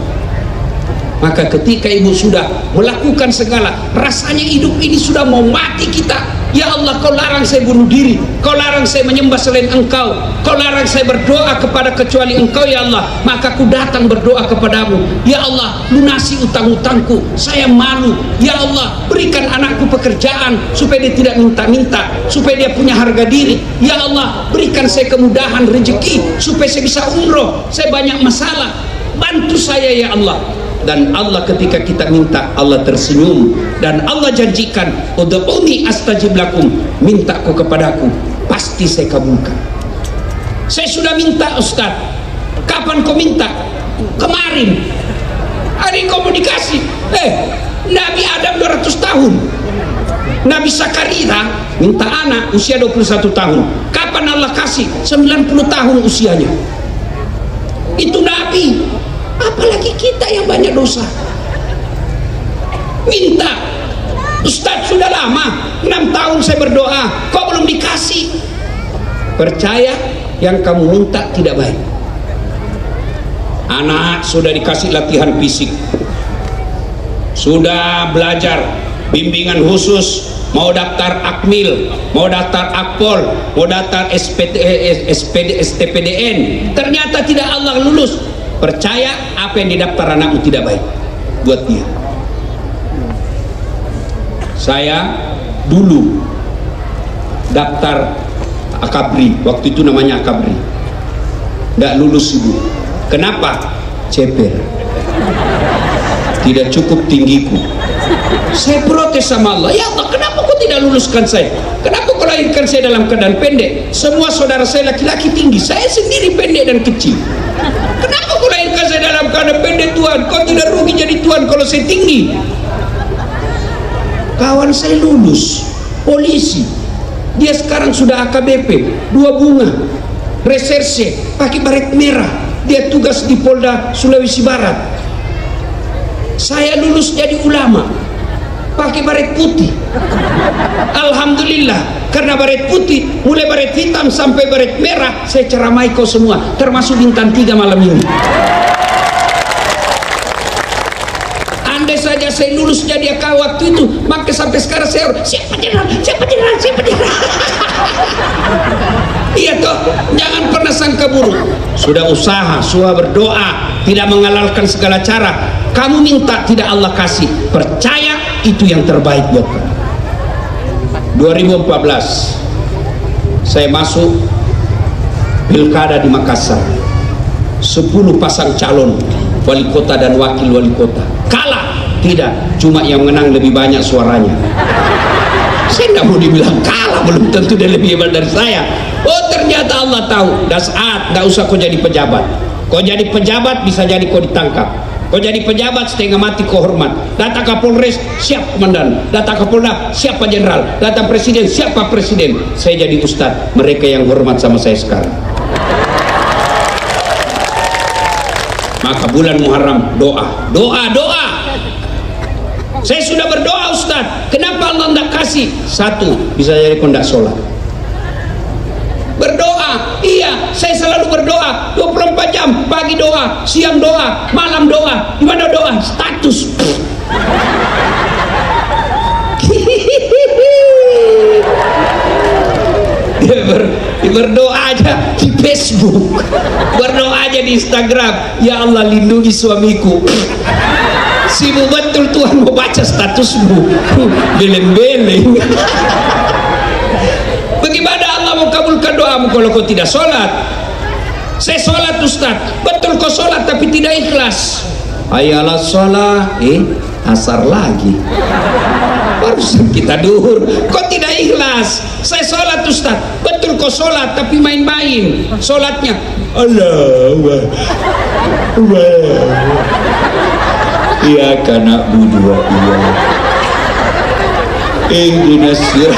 Maka ketika ibu sudah melakukan segala, rasanya hidup ini sudah mau mati kita. Ya Allah, kau larang saya bunuh diri, kau larang saya menyembah selain engkau, kau larang saya berdoa kepada kecuali engkau ya Allah. Maka aku datang berdoa kepadamu. Ya Allah, lunasi utang-utangku, saya malu. Ya Allah, berikan anakku pekerjaan supaya dia tidak minta-minta, supaya dia punya harga diri. Ya Allah, berikan saya kemudahan rezeki supaya saya bisa umroh. Saya banyak masalah, bantu saya ya Allah. Dan Allah ketika kita minta, Allah tersenyum. Dan Allah janjikan, ud'uni astajib lakum, minta kau kepadaku, pasti saya kabulkan. Saya sudah minta Ustaz. Kapan kau minta? Kemarin. Hari komunikasi. Nabi Adam 200 tahun. Nabi Zakaria minta anak usia 21 tahun. Kapan Allah kasih? 90 tahun usianya. Itu Nabi. Apalagi kita yang banyak dosa. Minta. Ustaz, sudah lama 6 tahun saya berdoa, kok belum dikasih? Percaya yang kamu minta tidak baik. Anak sudah dikasih latihan fisik, sudah belajar bimbingan khusus, mau daftar Akmil, mau daftar Akpol, mau daftar STPDN, ternyata tidak Allah lulus. Percaya apa yang didaftar anakmu tidak baik buat dia. Saya dulu daftar Akabri, waktu itu namanya Akabri, nggak lulus ibu. Kenapa? Ceper, tidak cukup tinggiku. Saya protes sama Allah, ya Allah, kenapa kau tidak luluskan saya? Kenapa kau lahirkan saya dalam keadaan pendek? Semua saudara saya laki-laki tinggi, saya sendiri pendek dan kecil. Kenapa kau lahirkan saya dalam keadaan pendek Tuhan? Kau tidak rugi jadi Tuhan kalau saya tinggi. Kawan saya lulus polisi, dia sekarang sudah AKBP 2 bunga reserse, pakai baret merah, dia tugas di Polda Sulawesi Barat. Saya lulus jadi ulama, pakai baret putih. Alhamdulillah, karena baret putih, mulai baret hitam sampai baret merah, saya ceramai kau semua, termasuk bintang 3 malam ini. Andai saja saya lulus jadi AK waktu itu, maka sampai sekarang saya siapa jenderal. Iya toh, jangan pernah sangka buruk. Sudah usaha, sudah berdoa, tidak menghalalkan segala cara. Kamu minta tidak Allah kasih, percaya itu yang terbaik buat kamu. 2014 saya masuk pilkada di Makassar, 10 pasang calon wali kota dan wakil wali kota. Kalah? Tidak, cuma yang menang lebih banyak suaranya. Saya nggak mau dibilang kalah, belum tentu dia lebih hebat dari saya. Oh, ternyata Allah tahu. Dan saat nggak usah kau jadi pejabat. Kau jadi pejabat bisa jadi kau ditangkap. Kau jadi pejabat setengah mati kau hormat. Datang Kapolres, siap komandan. Datang Kapolda, siapa jenderal. Datang presiden, siapa presiden. Saya jadi ustadz, mereka yang hormat sama saya sekarang. Maka bulan Muharram doa. Saya sudah berdoa Ustaz, kenapa Allah tidak kasih? Satu, bisa jadi kau tidak sholat. Berdoa, iya, saya selalu berdoa 24 jam, pagi doa, siang doa, malam doa. Gimana doa? Status. Berdoa aja di Facebook, berdoa aja di Instagram. Ya Allah, lindungi suamiku. Sibuk betul Tuhan mau baca statusmu, beleng-beleng. Bagaimana Allah mau kabulkan doamu kalau kau tidak sholat? Saya sholat Ustaz, betul kau sholat tapi tidak ikhlas. Ayalah sholat, asar lagi. Barusan kita duhur, kau tidak ikhlas. Saya sholat Ustaz, betul kau sholat tapi main-main. Sholatnya Allah. Iya karena budua iya. Indonesia.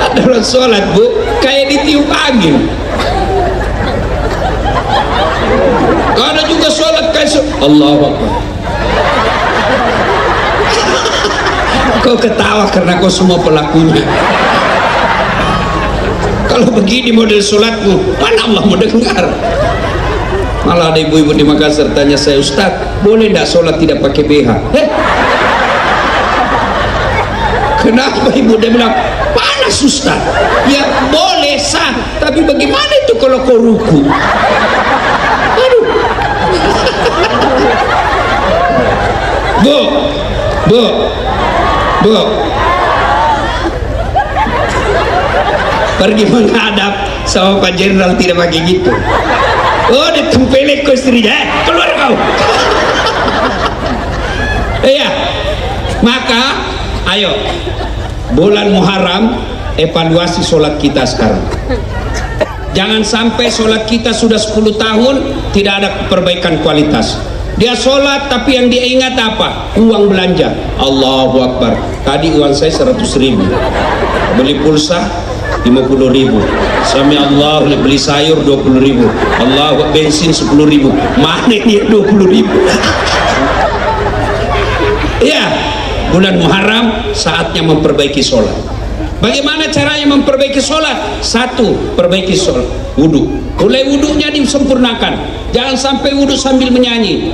Ada orang sholat bu, kayak ditiup angin. Ada juga sholat kayak Allahu Akbar. Kau ketawa karena kau semua pelakunya. Kalau begini model sholatmu, mana Allah mau dengar? Malah ada ibu-ibu di Makassar tanya saya, Ustaz, boleh tidak sholat tidak pakai BH? Kenapa ibu? Dia bilang, panas Ustaz. Ya boleh sah, tapi bagaimana itu kalau kau ruku? Aduh. Bu, pergi menghadap sama Pak Jenderal tidak pakai gitu. Oh, ditempelek ke istrinya, keluar kau. Iya, maka ayo bulan Muharram evaluasi sholat kita sekarang. Jangan sampai sholat kita sudah 10 tahun tidak ada perbaikan kualitas. Dia sholat tapi yang dia ingat apa? Uang belanja. Allahu Akbar. Tadi uang saya 100.000. Beli pulsa 50.000. Sami Allah, beli sayur 20.000. Allah, bensin 10.000. Mana ini 20.000? Ya, bulan Muharram saatnya memperbaiki sholat. Bagaimana caranya memperbaiki sholat? Satu, perbaiki sholat wudhu. Mulai wudhunya disempurnakan. Jangan sampai wudhu sambil menyanyi.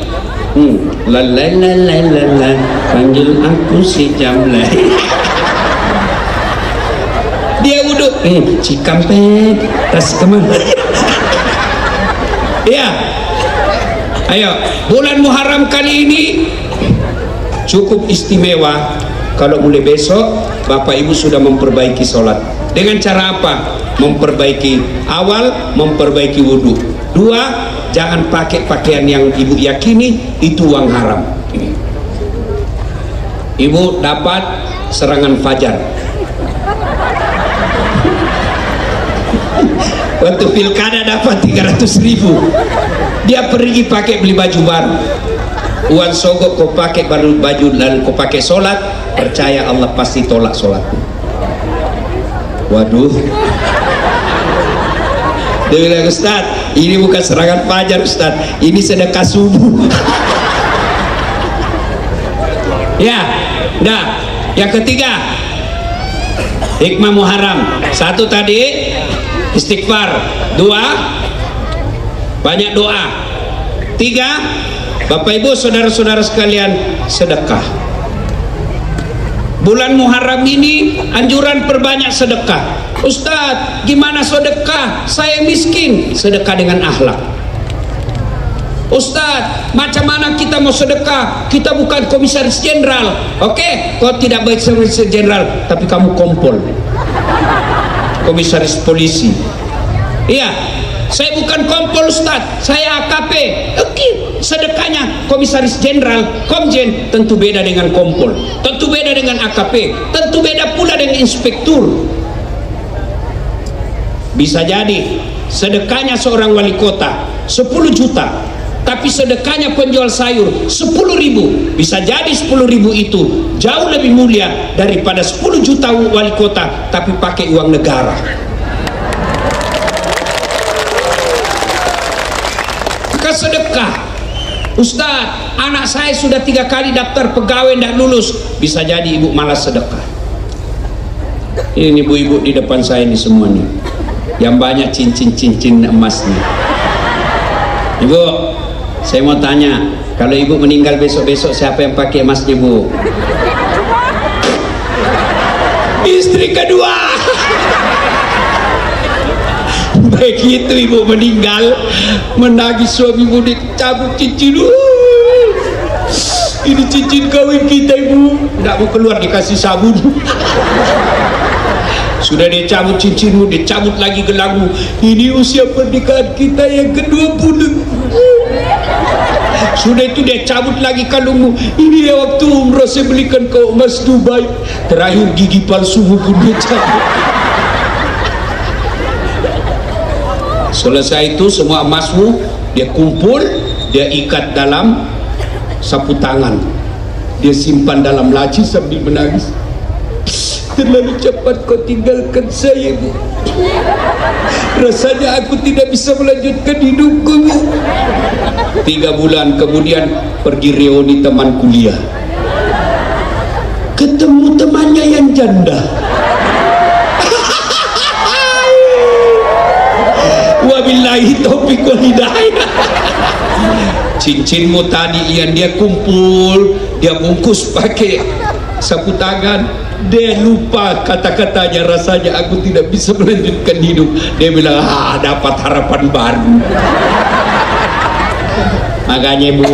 La la la la la la, panggil aku si Jamlai. Dia wudhu, Cikampek, ras kemana? Ya, ayo, bulan Muharram kali ini cukup istimewa. Kalau mulai besok Bapak Ibu sudah memperbaiki sholat. Dengan cara apa? Memperbaiki awal, memperbaiki wudhu. Dua, jangan pakai pakaian yang ibu yakini itu uang haram. Ibu dapat serangan fajar. Waktu pilkada dapat 300.000. Dia pergi pakai beli baju baru. Uang sogok kau pakai baru baju dan kau pakai sholat, percaya Allah pasti tolak sholat. Waduh. Dia bilang, Ustaz, ini bukan serangan fajar Ustaz, ini sedekah subuh. Ya, dah. Yang ketiga, hikmah Muharram. Satu tadi istighfar. Dua, banyak doa. Tiga, Bapak Ibu saudara-saudara sekalian, sedekah. Bulan Muharram ini anjuran perbanyak sedekah. Ustadz, gimana sedekah? Saya miskin. Sedekah dengan akhlak. Ustadz, macam mana kita mau sedekah? Kita bukan komisaris jenderal. Oke, kau tidak baik komisaris jenderal, tapi kamu kompol, komisaris polisi. Iya, saya bukan kompol Ustadz, saya AKP. Oke, sedekahnya komisaris jenderal, komjen, tentu beda dengan kompol, tentu beda dengan AKP, tentu beda pula dengan inspektur. Bisa jadi sedekahnya seorang wali kota 10 juta, tapi sedekahnya penjual sayur 10.000. Bisa jadi 10.000 itu jauh lebih mulia daripada 10 juta wali kota tapi pakai uang negara. Sedekah. Ustadz, anak saya sudah 3 kali daftar pegawai tidak lulus. Bisa jadi ibu malas sedekah. Ini ibu-ibu di depan saya ini semuanya yang banyak cincin-cincin emasnya. Ibu, saya mau tanya, kalau ibu meninggal besok-besok siapa yang pakai emasnya, Bu? Istri kedua. Begitu ibu meninggal, menangis suami ibu, dicabut cincin. Ini cincin kawin kita, ibu. Tidak mau keluar, dikasih sabun. Sudah dicabut cincinmu, dicabut lagi gelangmu. Ini usia pernikahan kita yang ke-20. Sudah itu dia cabut lagi kalungmu. Ini ya waktu umrah saya belikan kau emas Dubai. Terakhir gigi palsumu pun dia cabut. Selesai itu semua emasmu dia kumpul, dia ikat dalam sapu tangan, dia simpan dalam laci sambil menangis. Terlalu cepat kau tinggalkan saya, Bu. Rasanya aku tidak bisa melanjutkan hidupku, Bu. 3 bulan kemudian pergi reuni teman kuliah, ketemu temannya yang janda. Wabillahi taufiq wal hidayah. Cincinmu tadi yang dia kumpul, dia bungkus pakai sapu tangan, dia lupa kata-katanya, rasanya aku tidak bisa melanjutkan hidup. Dia bilang, dapat harapan baru. Makanya Bu,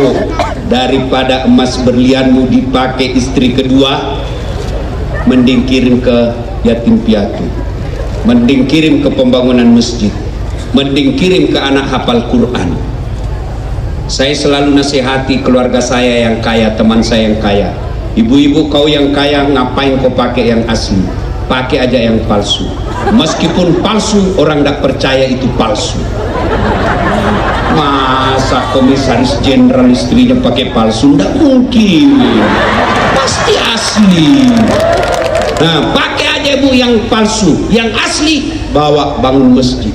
daripada emas berlianmu dipakai istri kedua, mending kirim ke yatim piatu, mending kirim ke pembangunan masjid, mending kirim ke anak hafal Quran. Saya selalu nasihati keluarga saya yang kaya, teman saya yang kaya, ibu-ibu kau yang kaya, ngapain kau pakai yang asli? Pakai aja yang palsu. Meskipun palsu, orang tidak percaya itu palsu. Masa komisaris jenderal istrinya pakai palsu? Tidak mungkin, pasti asli. Nah, pakai aja Bu yang palsu, yang asli bawa bangun masjid.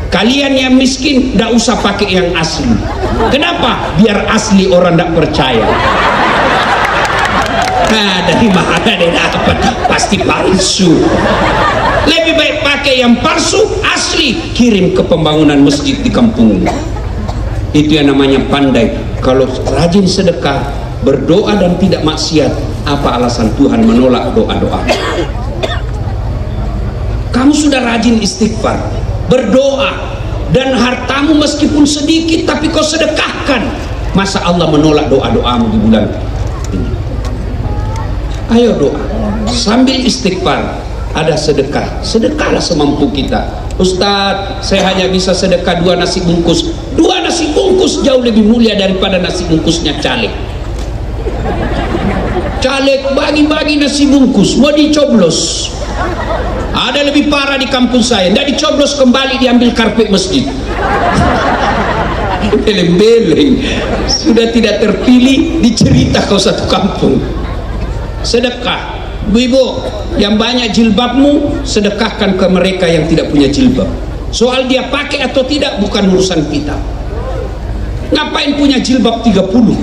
Kalian yang miskin tidak usah pakai yang asli. Kenapa? Biar asli orang tidak percaya. Nah, dari mana dia dapat? Pasti palsu. Lebih baik pakai yang palsu, asli, kirim ke pembangunan masjid di kampung. Itu yang namanya pandai. Kalau rajin sedekah, berdoa dan tidak maksiat, apa alasan Tuhan menolak doa-doa? Kamu sudah rajin istighfar, berdoa, dan hartamu meskipun sedikit tapi kau sedekahkan, masa Allah menolak doa-doamu di bulan ini? Ayo doa sambil istighfar, ada sedekah, sedekahlah semampu kita. Ustadz, saya hanya bisa sedekah 2 nasi bungkus. 2 nasi bungkus jauh lebih mulia daripada nasi bungkusnya caleg. Caleg bagi-bagi nasi bungkus, mau dicoblos. Ada lebih parah di kampung saya, tidak dicoblos kembali, diambil karpet masjid. Beleng-beleng, sudah tidak terpilih, dicerita kau satu kampung. Sedekah, ibu yang banyak jilbabmu, sedekahkan ke mereka yang tidak punya jilbab. Soal dia pakai atau tidak bukan urusan kita. Ngapain punya jilbab 30?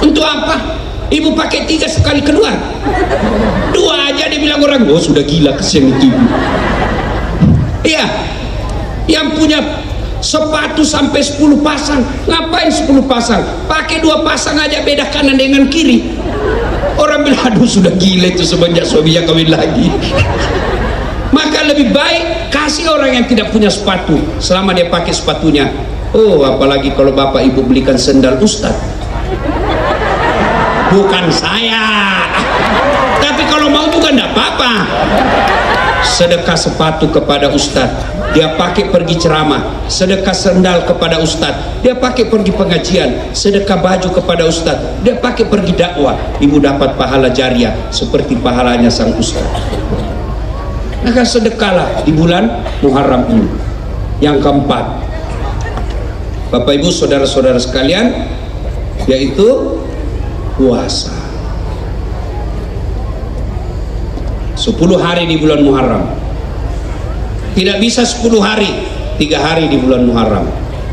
Untuk apa? Ibu pakai 3 sekali keluar, 2 aja dia bilang orang, oh sudah gila kesian itu ibu. Iya, yang punya sepatu sampai 10 pasang, ngapain 10 pasang? Pakai 2 pasang aja, beda kanan dengan kiri. Orang bilang, aduh sudah gila itu semenjak suaminya kawin lagi. Maka lebih baik kasih orang yang tidak punya sepatu, selama dia pakai sepatunya. Oh, apalagi kalau bapak ibu belikan sendal Ustadz, bukan saya, tapi kalau mau juga enggak apa-apa. Sedekah sepatu kepada ustadz, dia pakai pergi ceramah. Sedekah sendal kepada ustadz, dia pakai pergi pengajian. Sedekah baju kepada ustadz, dia pakai pergi dakwah. Ibu dapat pahala jariah seperti pahalanya sang ustadz. Maka sedekahlah di bulan Muharram ini. Yang keempat, Bapak Ibu saudara-saudara sekalian, yaitu puasa. 10 hari di bulan Muharram. Tidak bisa 10 hari, 3 hari di bulan Muharram.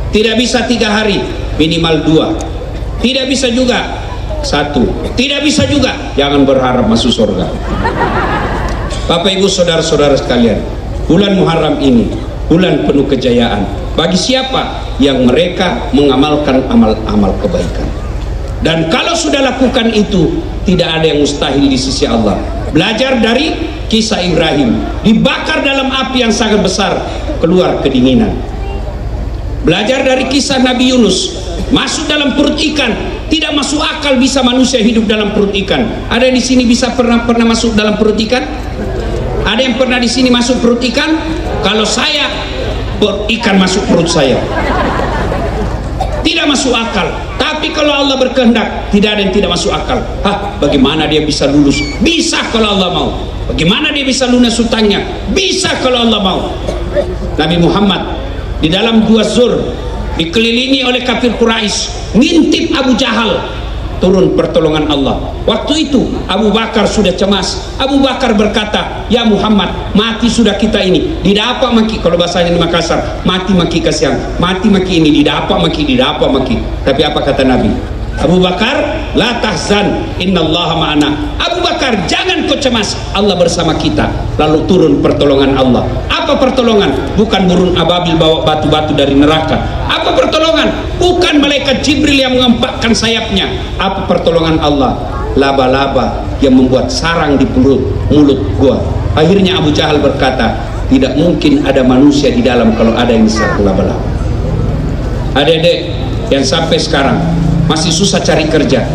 Tidak bisa 3 hari, minimal 2. Tidak bisa juga 1. Tidak bisa juga, jangan berharap masuk surga. Bapak Ibu saudara-saudara sekalian, bulan Muharram ini bulan penuh kejayaan bagi siapa yang mereka mengamalkan amal-amal kebaikan. Dan kalau sudah lakukan itu, tidak ada yang mustahil di sisi Allah. Belajar dari kisah Ibrahim, dibakar dalam api yang sangat besar, keluar kedinginan. Belajar dari kisah Nabi Yunus, masuk dalam perut ikan, tidak masuk akal bisa manusia hidup dalam perut ikan. Ada yang di sini bisa pernah masuk dalam perut ikan? Ada yang pernah di sini masuk perut ikan? Kalau saya, ikan masuk perut saya. Tidak masuk akal. Tapi kalau Allah berkehendak, tidak ada yang tidak masuk akal. Bagaimana dia bisa lulus? Bisa kalau Allah mau. Bagaimana dia bisa lunas hutangnya? Bisa kalau Allah mau. Nabi Muhammad di dalam gua Zur, dikelilingi oleh kafir Quraisy, ngintip Abu Jahal, turun pertolongan Allah. Waktu itu Abu Bakar sudah cemas. Abu Bakar berkata, ya Muhammad, mati sudah kita ini, tidak apa maki. Kalau bahasanya di Makassar, mati maki kasihan, mati maki ini, tidak apa maki, tidak apa maki. Tapi apa kata Nabi? Abu Bakar, la tahzan, innallaha ma'ana. Abu Abu Bakar, jangan kau cemas, Allah bersama kita. Lalu turun pertolongan Allah. Apa pertolongan? Bukan burung ababil bawa batu-batu dari neraka. Apa pertolongan? Bukan malaikat Jibril yang mengempakkan sayapnya. Apa pertolongan Allah? Laba-laba yang membuat sarang di mulut gua. Akhirnya Abu Jahal berkata, tidak mungkin ada manusia di dalam kalau ada yang diserang laba-laba. Adik-adik yang sampai sekarang masih susah cari kerja,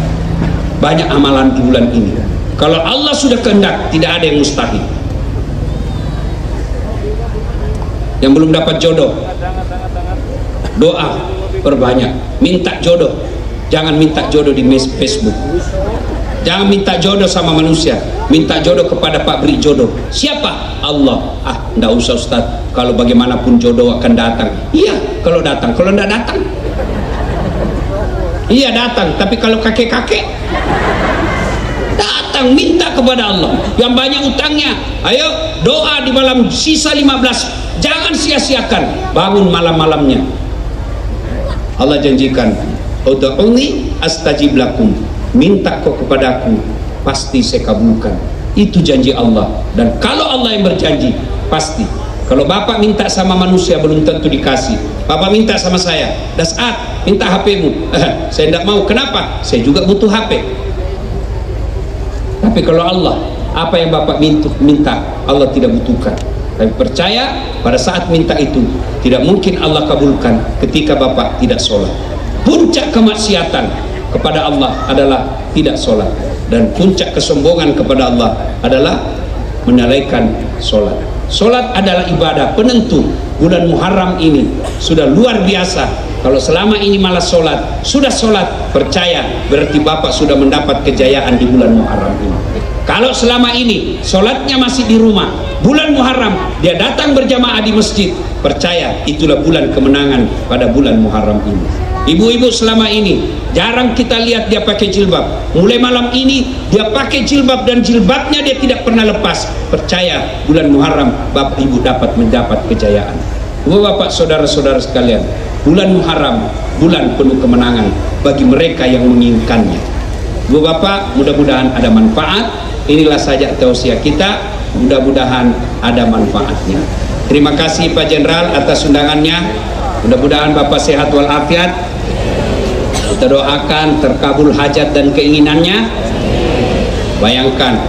banyak amalan di bulan ini. Kalau Allah sudah kehendak, tidak ada yang mustahil. Yang belum dapat jodoh, doa perbanyak, minta jodoh. Jangan minta jodoh di Facebook. Jangan minta jodoh sama manusia, minta jodoh kepada Pak Beri jodoh. Siapa? Allah. Enggak usah Ustaz, kalau bagaimanapun jodoh akan datang. Iya, kalau datang. Kalau enggak datang, iya datang. Tapi kalau kakek-kakek datang, minta kepada Allah. Yang banyak utangnya, ayo doa di malam sisa 15, jangan sia-siakan, bangun malam-malamnya. Allah janjikan, ud'uni astajib lakum, minta kau kepadaku, pasti saya kabulkan. Itu janji Allah. Dan kalau Allah yang berjanji, pasti. Kalau bapak minta sama manusia belum tentu dikasih. Bapak minta sama saya, Dasat, minta HP-mu. Saya tidak mau. Kenapa? Saya juga butuh HP. Tapi kalau Allah, apa yang bapak minta, Allah tidak butuhkan. Tapi percaya, pada saat minta itu tidak mungkin Allah kabulkan ketika bapak tidak sholat. Puncak kemaksiatan kepada Allah adalah tidak sholat, dan puncak kesombongan kepada Allah adalah menyalahkan sholat. Sholat adalah ibadah penentu. Bulan Muharram ini sudah luar biasa. Kalau selama ini malas sholat, sudah sholat, percaya berarti bapak sudah mendapat kejayaan di bulan Muharram ini. Kalau selama ini sholatnya masih di rumah, bulan Muharram dia datang berjamaah di masjid, percaya itulah bulan kemenangan pada bulan Muharram ini. Ibu-ibu selama ini jarang kita lihat dia pakai jilbab. Mulai malam ini dia pakai jilbab, dan jilbabnya dia tidak pernah lepas. Percaya bulan Muharram bapak ibu dapat mendapat kejayaan. Bapak saudara-saudara sekalian, bulan Muharram bulan penuh kemenangan bagi mereka yang menginginkannya. Bapak, mudah-mudahan ada manfaat. Inilah saja tausiah kita, mudah-mudahan ada manfaatnya. Terima kasih Pak Jenderal atas undangannya. Mudah-mudahan Bapak sehat walafiat. Kita doakan terkabul hajat dan keinginannya. Bayangkan,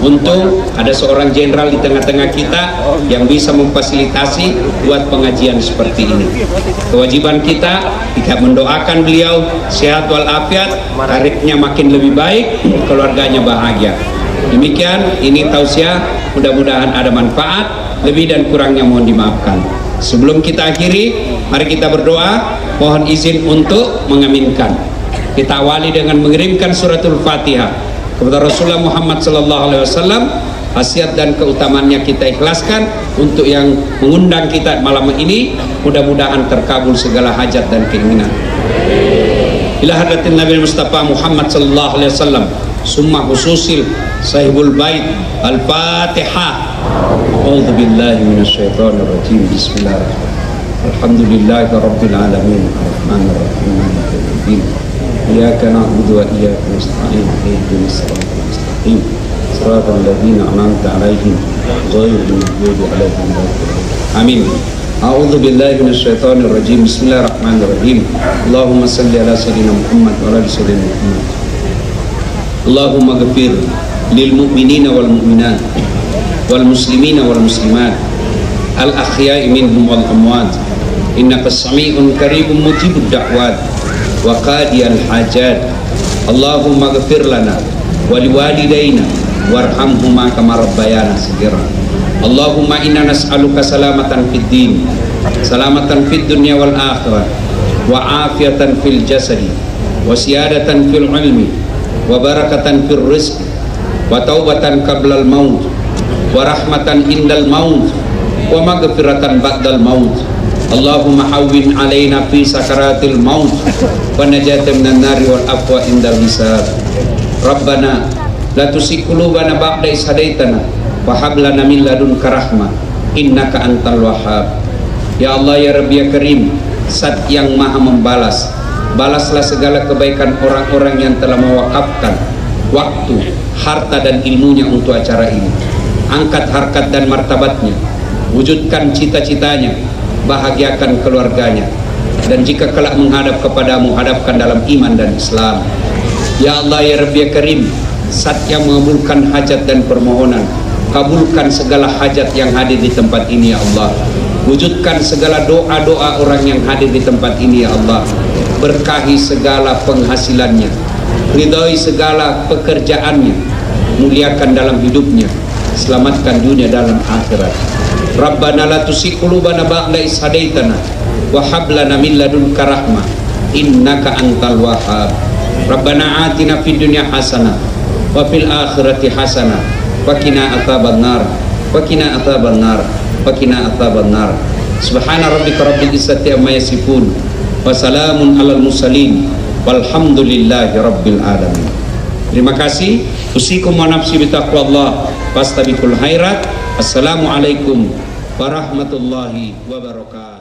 untung ada seorang jenderal di tengah-tengah kita yang bisa memfasilitasi buat pengajian seperti ini. Kewajiban kita mendoakan beliau sehat walafiat, karirnya makin lebih baik, keluarganya bahagia. Demikian, ini tausiah, mudah-mudahan ada manfaat, lebih dan kurangnya mohon dimaafkan. Sebelum kita akhiri, mari kita berdoa. Mohon izin untuk mengaminkan. Kita awali dengan mengirimkan suratul Fatihah kepada Rasulullah Muhammad SAW. Khasiat dan keutamaannya kita ikhlaskan. Untuk yang mengundang kita malam ini, mudah-mudahan terkabul segala hajat dan keinginan. Ila hadratin Nabi Mustafa Muhammad SAW. Summa khususil sahibul bait al-Fatihah. A'udzu billahi minasyaitonir rajim. Bismillahirrahmanirrahim. Alhamdulillahi rabbil alamin arrahmanir rahim maliki yaumiddin. Iyyaka na'budu wa iyyaka nasta'in ihdinas siratal mustaqim siratal ladzina an'amta 'alaihim ghairil maghdubi 'alaihim waladdallin. Amin. A'udzu billahi minasyaitonir rajim. Bismillahirrahmanirrahim. Allahumma shalli ala sayyidina Muhammad wa ala sayyidina Muhammad. Allahumma ghfir lil mu'minina wal mu'minat wal muslimina wal muslimat al ahya'i minhum wal amwat, innaka sami'un qaribun mujibud da'wat wa qadiyal hajat. Allahumma ghfir lana wa liwalidayna warhamhuma kama rabbayana shaghira. Allahumma inna nas'aluka salamatan fid din, salamatan fid dunya wal akhirah, wa afiatan fil jasadi, wa siyadatan fil ilmi, wa barakatan fil rizqi, wa taubatan qablal maut, wa rahmatan indal maut, wa maghfiratan ba'dal maut. Allahumma hawwin alaina fi sakaratil maut wa najatan minan nari wal afwa indal hisab. Rabbana la tuzigh qulubana ba'da idh hadaitana wa hab lana min ladunka rahmah innaka antal wahhab. Ya Allah, ya Rabbi, ya Karim, Zat yang maha membalas, balaslah segala kebaikan orang-orang yang telah mewakafkan waktu, harta dan ilmunya untuk acara ini. Angkat harkat dan martabatnya, wujudkan cita-citanya, bahagiakan keluarganya, dan jika kelak menghadap kepadamu, hadapkan dalam iman dan Islam. Ya Allah, ya Rabbi, ya Karim, Zat yang mengabulkan hajat dan permohonan, kabulkan segala hajat yang hadir di tempat ini ya Allah. Wujudkan segala doa-doa orang yang hadir di tempat ini ya Allah. Berkahi segala penghasilannya, ridhoi segala pekerjaannya, muliakan dalam hidupnya, selamatkan dunia dalam akhirat. Rabbana la tuzigh qulubana ba'da idh hadaitana wa hab lana min ladunka rahmah innaka antal wahhab. Rabbana atina fid dunya hasanah wa fil akhirati hasanah wa qina adzabannar wa qina adzabannar wa qina adzabannar. Subhana rabbika rabbil izzati amma yasifun wa salamun alal mursalin walhamdulillahi rabbil alamin. Terima kasih. Usikum wa nafsi bitaqwallah fastabiqul khairat. Assalamualaikum warahmatullahi wabarakatuh.